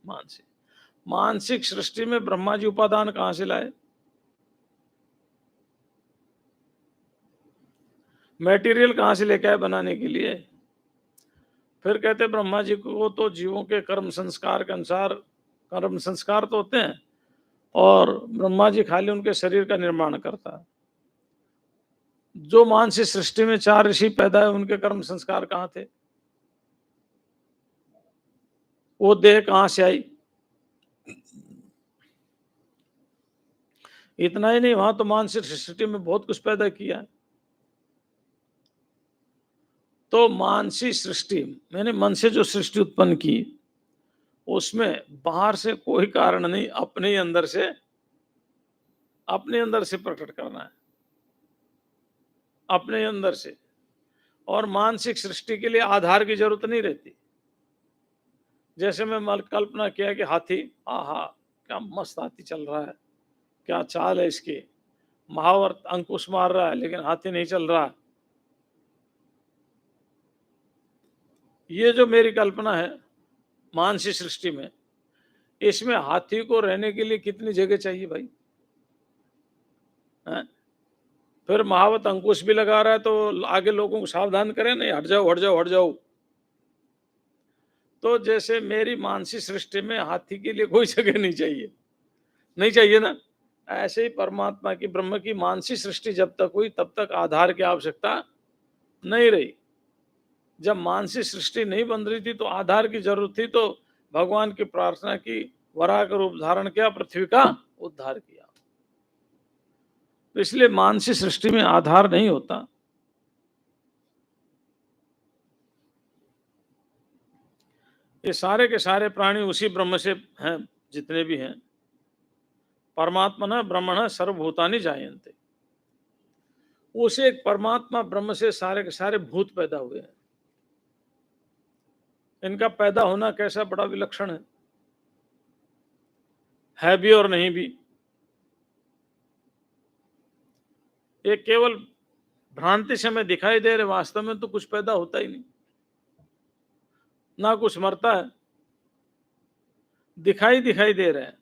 मानसी। मानसिक सृष्टि में ब्रह्मा जी उपादान कहां से लाए? मटेरियल कहां से लेके आए बनाने के लिए? फिर कहते ब्रह्मा जी को तो जीवों के कर्म संस्कार के अनुसार कर्म संस्कार तो होते हैं, और ब्रह्मा जी खाली उनके शरीर का निर्माण करता है। जो मानसिक सृष्टि में 4 ऋषि पैदा है, उनके कर्म संस्कार कहाँ थे? वो देह कहां से आई? इतना ही नहीं, वहां तो मानसिक सृष्टि में बहुत कुछ पैदा किया। तो मानसिक सृष्टि मैंने मन से जो सृष्टि उत्पन्न की, उसमें बाहर से कोई कारण नहीं, अपने अंदर से, अपने अंदर से प्रकट करना है, अपने अंदर से। और मानसिक सृष्टि के लिए आधार की जरूरत नहीं रहती। जैसे मैं कल्पना किया कि हाथी, आहा क्या मस्त हाथी चल रहा है, क्या चाल है इसकी, महावत अंकुश मार रहा है, लेकिन हाथी नहीं चल रहा। ये जो मेरी कल्पना है मानसिक सृष्टि में, इसमें हाथी को रहने के लिए कितनी जगह चाहिए भाई, है? फिर महावत अंकुश भी लगा रहा है तो आगे लोगों को सावधान करें, नहीं हट जाओ हट जाओ हट जाओ। तो जैसे मेरी मानसिक सृष्टि में हाथी के लिए कोई जगह नहीं चाहिए, नहीं चाहिए ना। ऐसे ही परमात्मा की, ब्रह्म की मानसिक सृष्टि जब तक हुई तब तक आधार की आवश्यकता नहीं रही। जब मानसिक सृष्टि नहीं बन रही थी तो आधार की जरूरत थी, तो भगवान की प्रार्थना की, वराह का रूप धारण किया, पृथ्वी का उद्धार किया। तो इसलिए मानसिक सृष्टि में आधार नहीं होता। ये सारे के सारे प्राणी उसी ब्रह्म से हैं, जितने भी हैं। परमात्मना ब्रह्मणा सर्वभूतानि जायन्ते। उस एक परमात्मा ब्रह्म से सारे के सारे भूत पैदा हुए हैं। इनका पैदा होना कैसा बड़ा विलक्षण है भी और नहीं भी। ये केवल भ्रांति से हमें दिखाई दे रहे, वास्तव में तो कुछ पैदा होता ही नहीं, ना कुछ मरता है, दिखाई दे रहे हैं।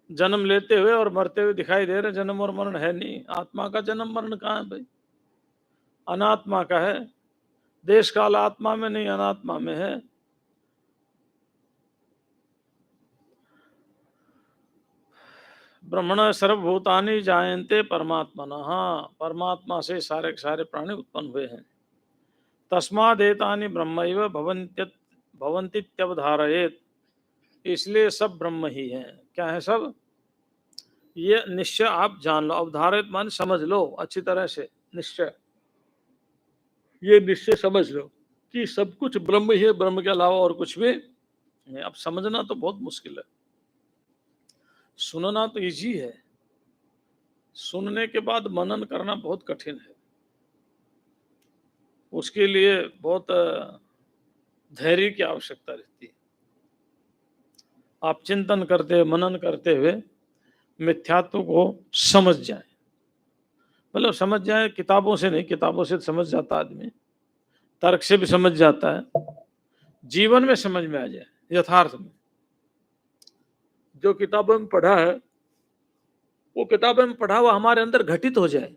जन्म लेते हुए और मरते हुए दिखाई दे रहे, जन्म और मरण है नहीं। आत्मा का जन्म मरण कहाँ है भाई? अनात्मा का है। देश काल आत्मा में नहीं, अनात्मा में है। ब्रह्मण सर्वभूतानि जायन्ते परमात्मना। परमात्मा से सारे के सारे प्राणी उत्पन्न हुए हैं। तस्मादेतानि ब्रह्मैव भवन्तीत्यवधारयेत्। इसलिए सब ब्रह्म ही हैं। क्या है सब? ये निश्चय आप जान लो। अवधारित मान समझ लो अच्छी तरह से। निश्चय, ये निश्चय समझ लो कि सब कुछ ब्रह्म ही है, ब्रह्म के अलावा और कुछ भी नहीं। अब समझना तो बहुत मुश्किल है, सुनना तो इजी है, सुनने के बाद मनन करना बहुत कठिन है। उसके लिए बहुत धैर्य की आवश्यकता रहती है। आप चिंतन करते, मनन करते हुए मिथ्यात्व को समझ जाए। मतलब समझ जाए, किताबों से नहीं, किताबों से समझ जाता आदमी, तर्क से भी समझ जाता है, जीवन में समझ में आ जाए, यथार्थ में। जो किताबों में पढ़ा है, वो किताबों में पढ़ा हुआ हमारे अंदर घटित हो जाए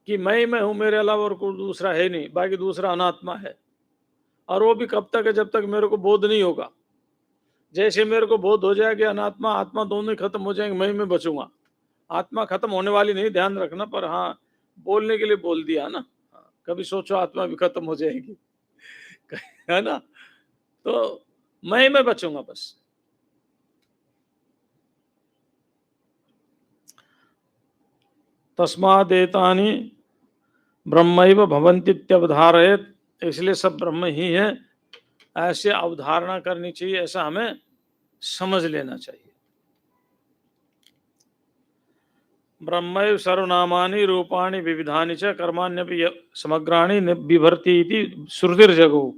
कि मैं हूं, मेरे अलावा और कोई दूसरा है नहीं, बाकी दूसरा अनात्मा है। और वो भी कब तक है? जब तक मेरे को बोध नहीं होगा। जैसे मेरे को बोध हो जाएगा अनात्मा आत्मा दोनों ही खत्म हो जाएंगे, मैं बचूंगा। आत्मा खत्म होने वाली नहीं, ध्यान रखना। पर हाँ, बोलने के लिए बोल दिया ना। कभी सोचो आत्मा भी खत्म हो जाएगी है ना? तो मैं बचूंगा बस। तस्मादेतानि ब्रह्मैव भवन्तीत्यवधारयेत्। इसलिए सब ब्रह्म ही है, ऐसे अवधारणा करनी चाहिए, ऐसा हमें समझ लेना चाहिए। ब्रह्मैव सर्वनामानि रूपाणि विविधानि च कर्माण्यपि समग्राणि बिभर्ति इति श्रुतिर्जगौ।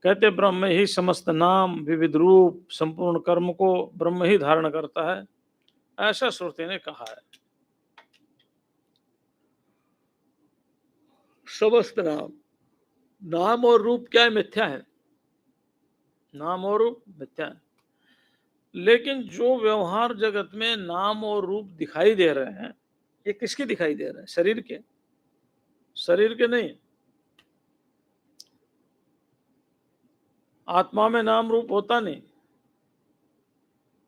कहते ब्रह्म ही समस्त नाम, विविध रूप, संपूर्ण कर्म को ब्रह्म ही धारण करता है, ऐसा श्रुति ने कहा है। समस्त नाम, नाम और रूप क्या है? मिथ्या है। नाम और रूप मिथ्या है। लेकिन जो व्यवहार जगत में नाम और रूप दिखाई दे रहे हैं, ये किसके दिखाई दे रहे हैं? शरीर के? शरीर के नहीं। आत्मा में नाम रूप होता नहीं,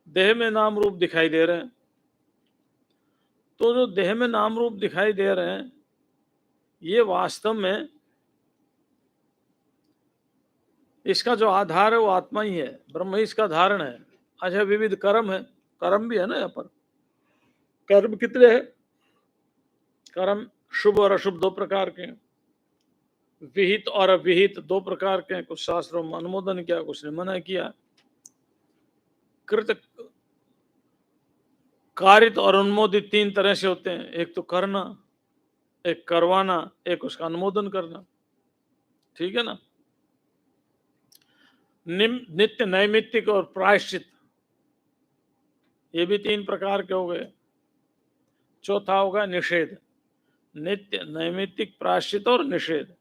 देह में नाम रूप दिखाई दे रहे हैं। तो जो देह में नाम रूप दिखाई दे रहे हैं, ये वास्तव में इसका जो आधार है वो आत्मा ही है, ब्रह्म ही इसका धारण है। अच्छा, विविध कर्म है, कर्म भी है ना यहाँ पर। कर्म कितने हैं? कर्म शुभ और अशुभ दो प्रकार के, विहित और अविहित दो प्रकार के। कुछ शास्त्रों में अनुमोदन किया, कुछ ने मना किया। कृत, कारित और अनुमोदित तीन तरह से होते हैं। एक तो करना, एक करवाना, एक उसका अनुमोदन करना। ठीक है ना? नित्य, नैमित्तिक और प्रायश्चित, ये भी तीन प्रकार के हो गए। चौथा होगा निषेध। नित्य, नैमित्तिक, प्रायश्चित और निषेध,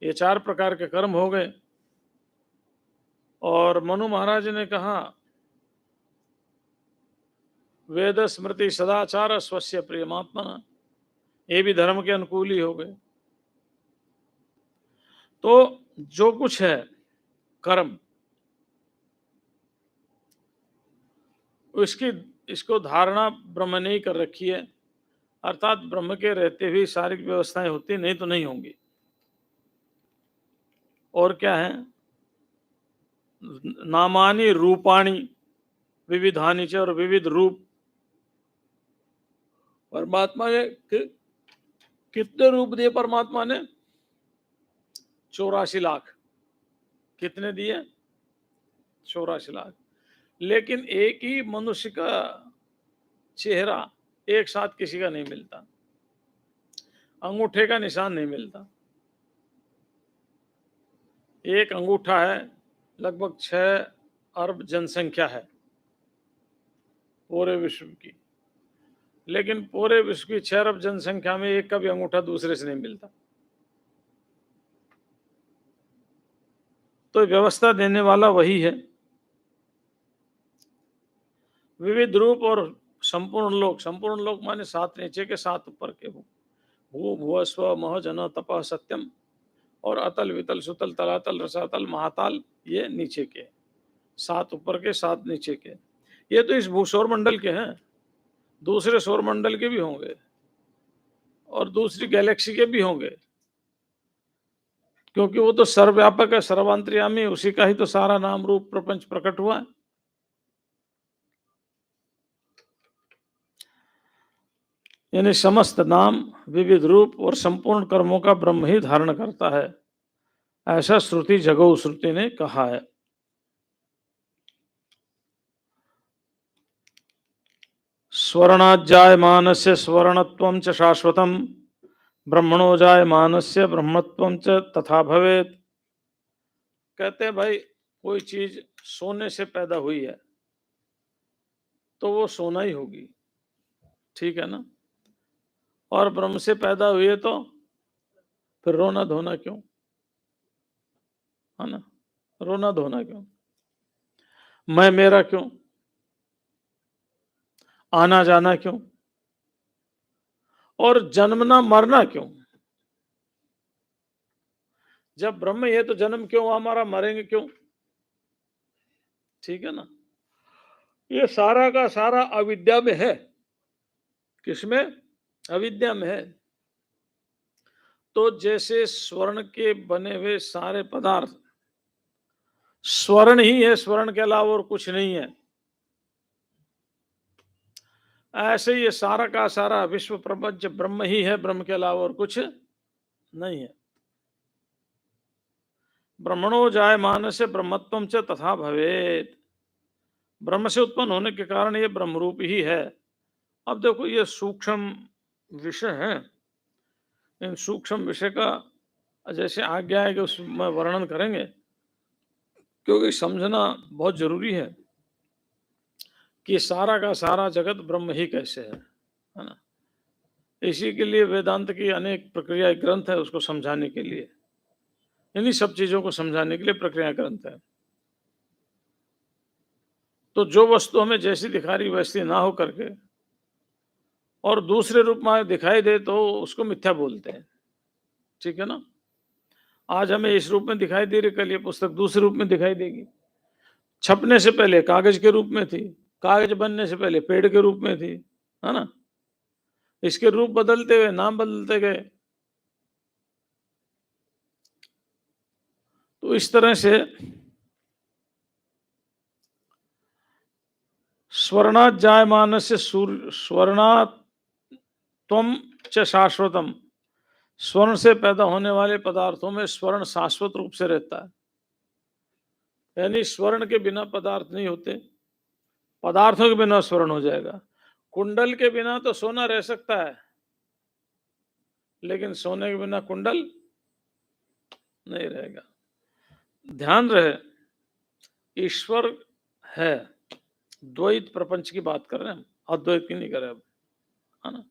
ये चार प्रकार के कर्म हो गए। और मनु महाराज ने कहा, वेद स्मृति सदाचार स्वस्य प्रियमात्मना, ये भी धर्म के अनुकूल ही हो गए। तो जो कुछ है कर्म, इसको धारणा ब्रह्म ने ही कर रखी है। अर्थात ब्रह्म के रहते हुए शारीरिक व्यवस्थाएं होती, नहीं तो नहीं होंगी। और क्या है? नामानि रूपाणि, विविधानि च, और विविध रूप। परमात्मा ने कितने रूप दिए? परमात्मा ने 84 लाख। कितने दिए? 84 लाख। लेकिन एक ही मनुष्य का चेहरा एक साथ किसी का नहीं मिलता, अंगूठे का निशान नहीं मिलता। एक अंगूठा है, लगभग 6 अरब जनसंख्या है पूरे विश्व की, लेकिन पूरे विश्व की 6 अरब जनसंख्या में एक का भी अंगूठा दूसरे से नहीं मिलता। तो व्यवस्था देने वाला वही है। विविध रूप और संपूर्ण लोक। संपूर्ण लोक माने 7 नीचे के 7 ऊपर के। भू भुव स्व मह जन तप सत्यम, और अतल वितल सुतल तलातल रसातल महाताल, ये नीचे के 7 ऊपर के 7 नीचे के। ये तो इस भूसौर मंडल के हैं, दूसरे सौर मंडल के भी होंगे और दूसरी गैलेक्सी के भी होंगे, क्योंकि वो तो सर्वव्यापक है, सर्वांतर्यामी, उसी का ही तो सारा नाम रूप प्रपंच प्रकट हुआ है। यानी समस्त नाम, विविध रूप और संपूर्ण कर्मों का ब्रह्म ही धारण करता है, ऐसा श्रुति जगौ श्रुति ने कहा है। स्वर्णाज्जायमानस्य स्वर्णत्वं च शाश्वतम्, ब्रह्मणो जायमानस्य ब्रह्मत्वं च तथा भवेत्। कहते हैं भाई, कोई चीज सोने से पैदा हुई है तो वो सोना ही होगी, ठीक है ना? और ब्रह्म से पैदा हुई है तो फिर रोना धोना क्यों, है ना? रोना धोना क्यों, मैं मेरा क्यों, आना जाना क्यों, और जन्मना मरना क्यों? जब ब्रह्म है तो जन्म क्यों हमारा, मरेंगे क्यों? ठीक है ना? ये सारा का सारा अविद्या में है। किसमें? अविद्या में है। तो जैसे स्वर्ण के बने हुए सारे पदार्थ स्वर्ण ही है, स्वर्ण के अलावा और कुछ नहीं है, ऐसे ये सारा का सारा विश्व प्रपंच ब्रह्म ही है, ब्रह्म के अलावा और कुछ नहीं है। ब्रह्मणो जायमान से ब्रह्मत्वम च तथा भवेत्। ब्रह्म से उत्पन्न होने के कारण ये ब्रह्म रूप ही है। अब देखो, ये सूक्ष्म विषय है, इन सूक्ष्म विषय का जैसे आज्ञा है कि उसमें वर्णन करेंगे, क्योंकि समझना बहुत जरूरी है कि सारा का सारा जगत ब्रह्म ही कैसे है ना? इसी के लिए वेदांत की अनेक प्रक्रिया ग्रंथ है, उसको समझाने के लिए, इन्हीं सब चीजों को समझाने के लिए प्रक्रिया ग्रंथ है। तो जो वस्तु हमें जैसी दिखा रही वैसी ना हो करके और दूसरे रूप में दिखाई दे तो उसको मिथ्या बोलते हैं, ठीक है ना? आज हमें इस रूप में दिखाई दे रही, कल ये पुस्तक दूसरे रूप में दिखाई देगी। छपने से पहले कागज के रूप में थी, कागज बनने से पहले पेड़ के रूप में थी, है ना? इसके रूप बदलते हुए नाम बदलते गए। तो इस तरह से स्वर्णात् जायमानस्य स्वर्णात् त्वं च शाश्वतम, स्वर्ण से पैदा होने वाले पदार्थों में स्वर्ण शाश्वत रूप से रहता है, यानी स्वर्ण के बिना पदार्थ नहीं होते, पदार्थों के बिना स्वर्ण हो जाएगा। कुंडल के बिना तो सोना रह सकता है, लेकिन सोने के बिना कुंडल नहीं रहेगा। ध्यान रहे, ईश्वर है, द्वैत प्रपंच की बात कर रहे हैं हम, अद्वैत की नहीं कर रहे अब, है ना?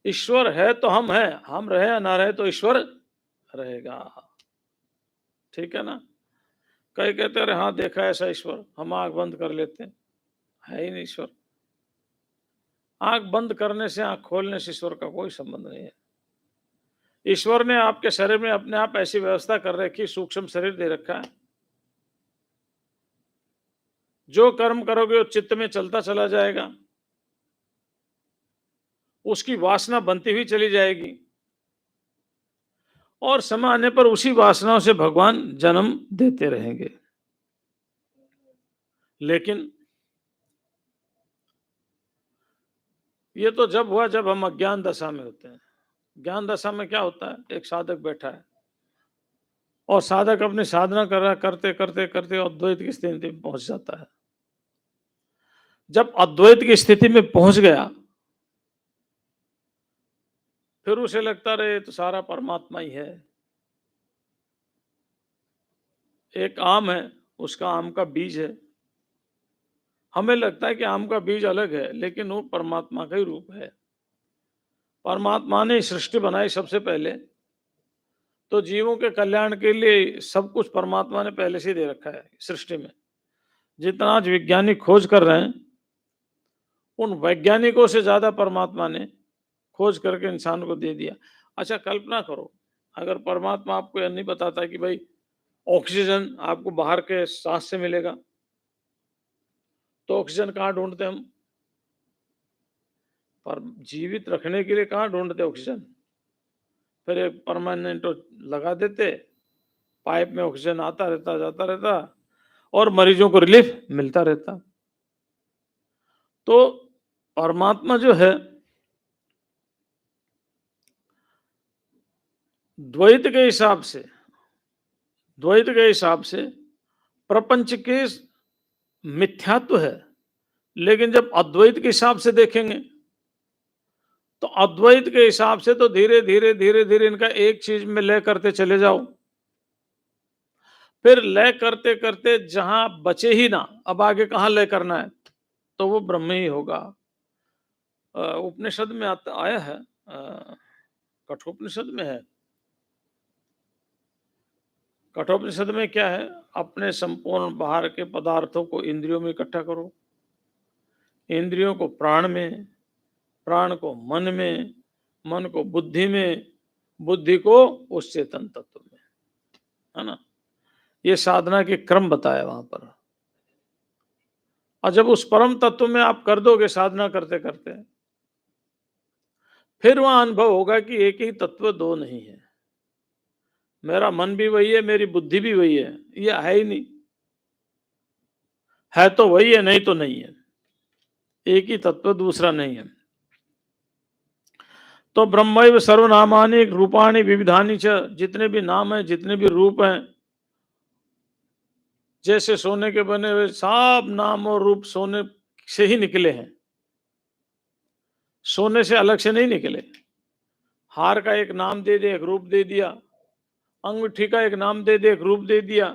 ईश्वर है तो हम हैं, हम रहे या ना रहे तो ईश्वर रहेगा, ठीक है ना? कई कहते अरे हाँ देखा ऐसा ईश्वर, हम आंख बंद कर लेते हैं, है ही नहीं ईश्वर। आंख बंद करने से आंख खोलने से ईश्वर का कोई संबंध नहीं है। ईश्वर ने आपके शरीर में अपने आप ऐसी व्यवस्था कर रखी, सूक्ष्म शरीर दे रखा है, जो कर्म करोगे वो चित्त में चलता चला जाएगा, उसकी वासना बनती हुई चली जाएगी, और समय आने पर उसी वासनाओं से भगवान जन्म देते रहेंगे। लेकिन ये तो जब हुआ जब हम अज्ञान दशा में होते हैं। ज्ञान दशा में क्या होता है, एक साधक बैठा है और साधक अपनी साधना कर रहा, करते करते करते अद्वैत की स्थिति में पहुंच जाता है। जब अद्वैत की स्थिति में पहुंच गया, फिर उसे लगता रहे तो सारा परमात्मा ही है। एक आम है, उसका आम का बीज है। हमें लगता है कि आम का बीज अलग है, लेकिन वो परमात्मा का ही रूप है। परमात्मा ने सृष्टि बनाई सबसे पहले, तो जीवों के कल्याण के लिए सब कुछ परमात्मा ने पहले से ही दे रखा है सृष्टि में। जितना आज वैज्ञानिक खोज कर रहे हैं, उन वैज्ञानिकों से ज्यादा परमात्मा ने खोज करके इंसान को दे दिया। अच्छा, कल्पना करो, अगर परमात्मा आपको यह नहीं बताता कि भाई ऑक्सीजन आपको बाहर के सांस से मिलेगा, तो ऑक्सीजन कहाँ ढूंढते हम? पर जीवित रखने के लिए कहाँ ढूंढते ऑक्सीजन? फिर एक परमानेंट लगा देते, पाइप में ऑक्सीजन आता रहता, जाता रहता, और मरीजों को रिलीफ मिलता रहता। तो परमात्मा जो है, द्वैत के हिसाब से, द्वैत के हिसाब से प्रपंच के मिथ्यात्व है, लेकिन जब अद्वैत के हिसाब से देखेंगे, तो अद्वैत के हिसाब से तो धीरे धीरे धीरे धीरे इनका एक चीज में लय करते चले जाओ, फिर लय करते करते जहां बचे ही ना, अब आगे कहां लय करना है, तो वो ब्रह्म ही होगा। उपनिषद में आया है, कठोपनिषद में है। कठोपनिषद में क्या है? अपने संपूर्ण बाहर के पदार्थों को इंद्रियों में इकट्ठा करो, इंद्रियों को प्राण में, प्राण को मन में, मन को बुद्धि में, बुद्धि को उस चेतन तत्व में, है ना। ये साधना के क्रम बताया वहां पर। और जब उस परम तत्व में आप कर दोगे साधना करते करते, फिर वहां अनुभव होगा कि एक ही तत्व दो नहीं है। मेरा मन भी वही है, मेरी बुद्धि भी वही है, ये है ही नहीं। है तो वही है, नहीं तो नहीं है। एक ही तत्व, दूसरा नहीं है। तो ब्रह्मैव सर्वनामानि रूपाणि विविधानि च, जितने भी नाम है, जितने भी रूप हैं, जैसे सोने के बने हुए सब नाम और रूप सोने से ही निकले हैं, सोने से अलग से नहीं निकले। हार का एक नाम दे दिया, एक रूप दे दिया, अंगूठी का एक नाम दे दिया, एक रूप दे दिया,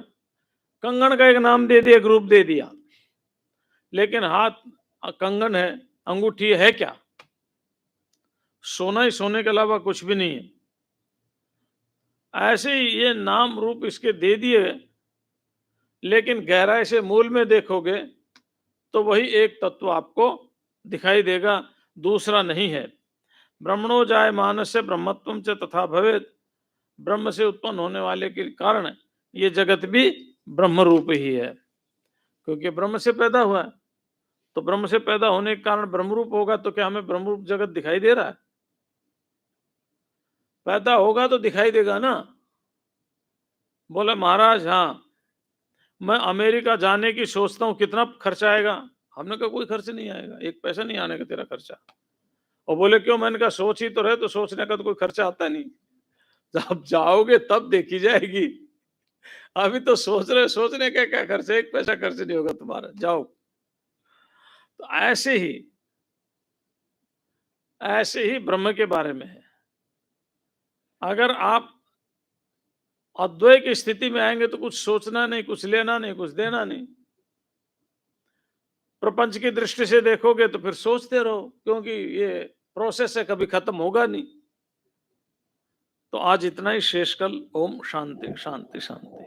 कंगन का एक नाम दे दिया, एक रूप दे दिया, लेकिन हाथ कंगन है, अंगूठी है क्या? सोना ही सोने के अलावा कुछ भी नहीं है। ऐसे ही ये नाम रूप इसके दे दिए, लेकिन गहराई से मूल में देखोगे तो वही एक तत्व आपको दिखाई देगा, दूसरा नहीं है। ब्रह्मणो जाय मानस से ब्रह्मत्वम च तथा भवेत, ब्रह्म से उत्पन्न होने वाले के कारण ये जगत भी ब्रह्म रूप ही है, क्योंकि ब्रह्म से पैदा हुआ है। तो ब्रह्म से पैदा होने के कारण ब्रह्मरूप होगा, तो क्या हमें ब्रह्मरूप जगत दिखाई दे रहा है? पैदा होगा तो दिखाई देगा ना। बोले महाराज, हाँ मैं अमेरिका जाने की सोचता हूँ, कितना खर्चा आएगा? हमने कहा कोई खर्च नहीं आएगा, एक पैसा नहीं आने का तेरा खर्चा। और बोले क्यों? मैंने कहा सोच ही तो रहे, तो सोचने का तो कोई खर्चा आता नहीं, जब जाओगे तब देखी जाएगी। अभी तो सोच रहे, सोचने का क्या खर्च है? एक पैसा खर्च नहीं होगा तुम्हारा, जाओ। तो ऐसे ही ब्रह्म के बारे में है। अगर आप अद्वैत की स्थिति में आएंगे तो कुछ सोचना नहीं, कुछ लेना नहीं, कुछ देना नहीं। प्रपंच की दृष्टि से देखोगे तो फिर सोचते रहो, क्योंकि ये प्रोसेस है, कभी खत्म होगा नहीं। तो आज इतना ही शेष, कल। ओम शांति शांति शांति।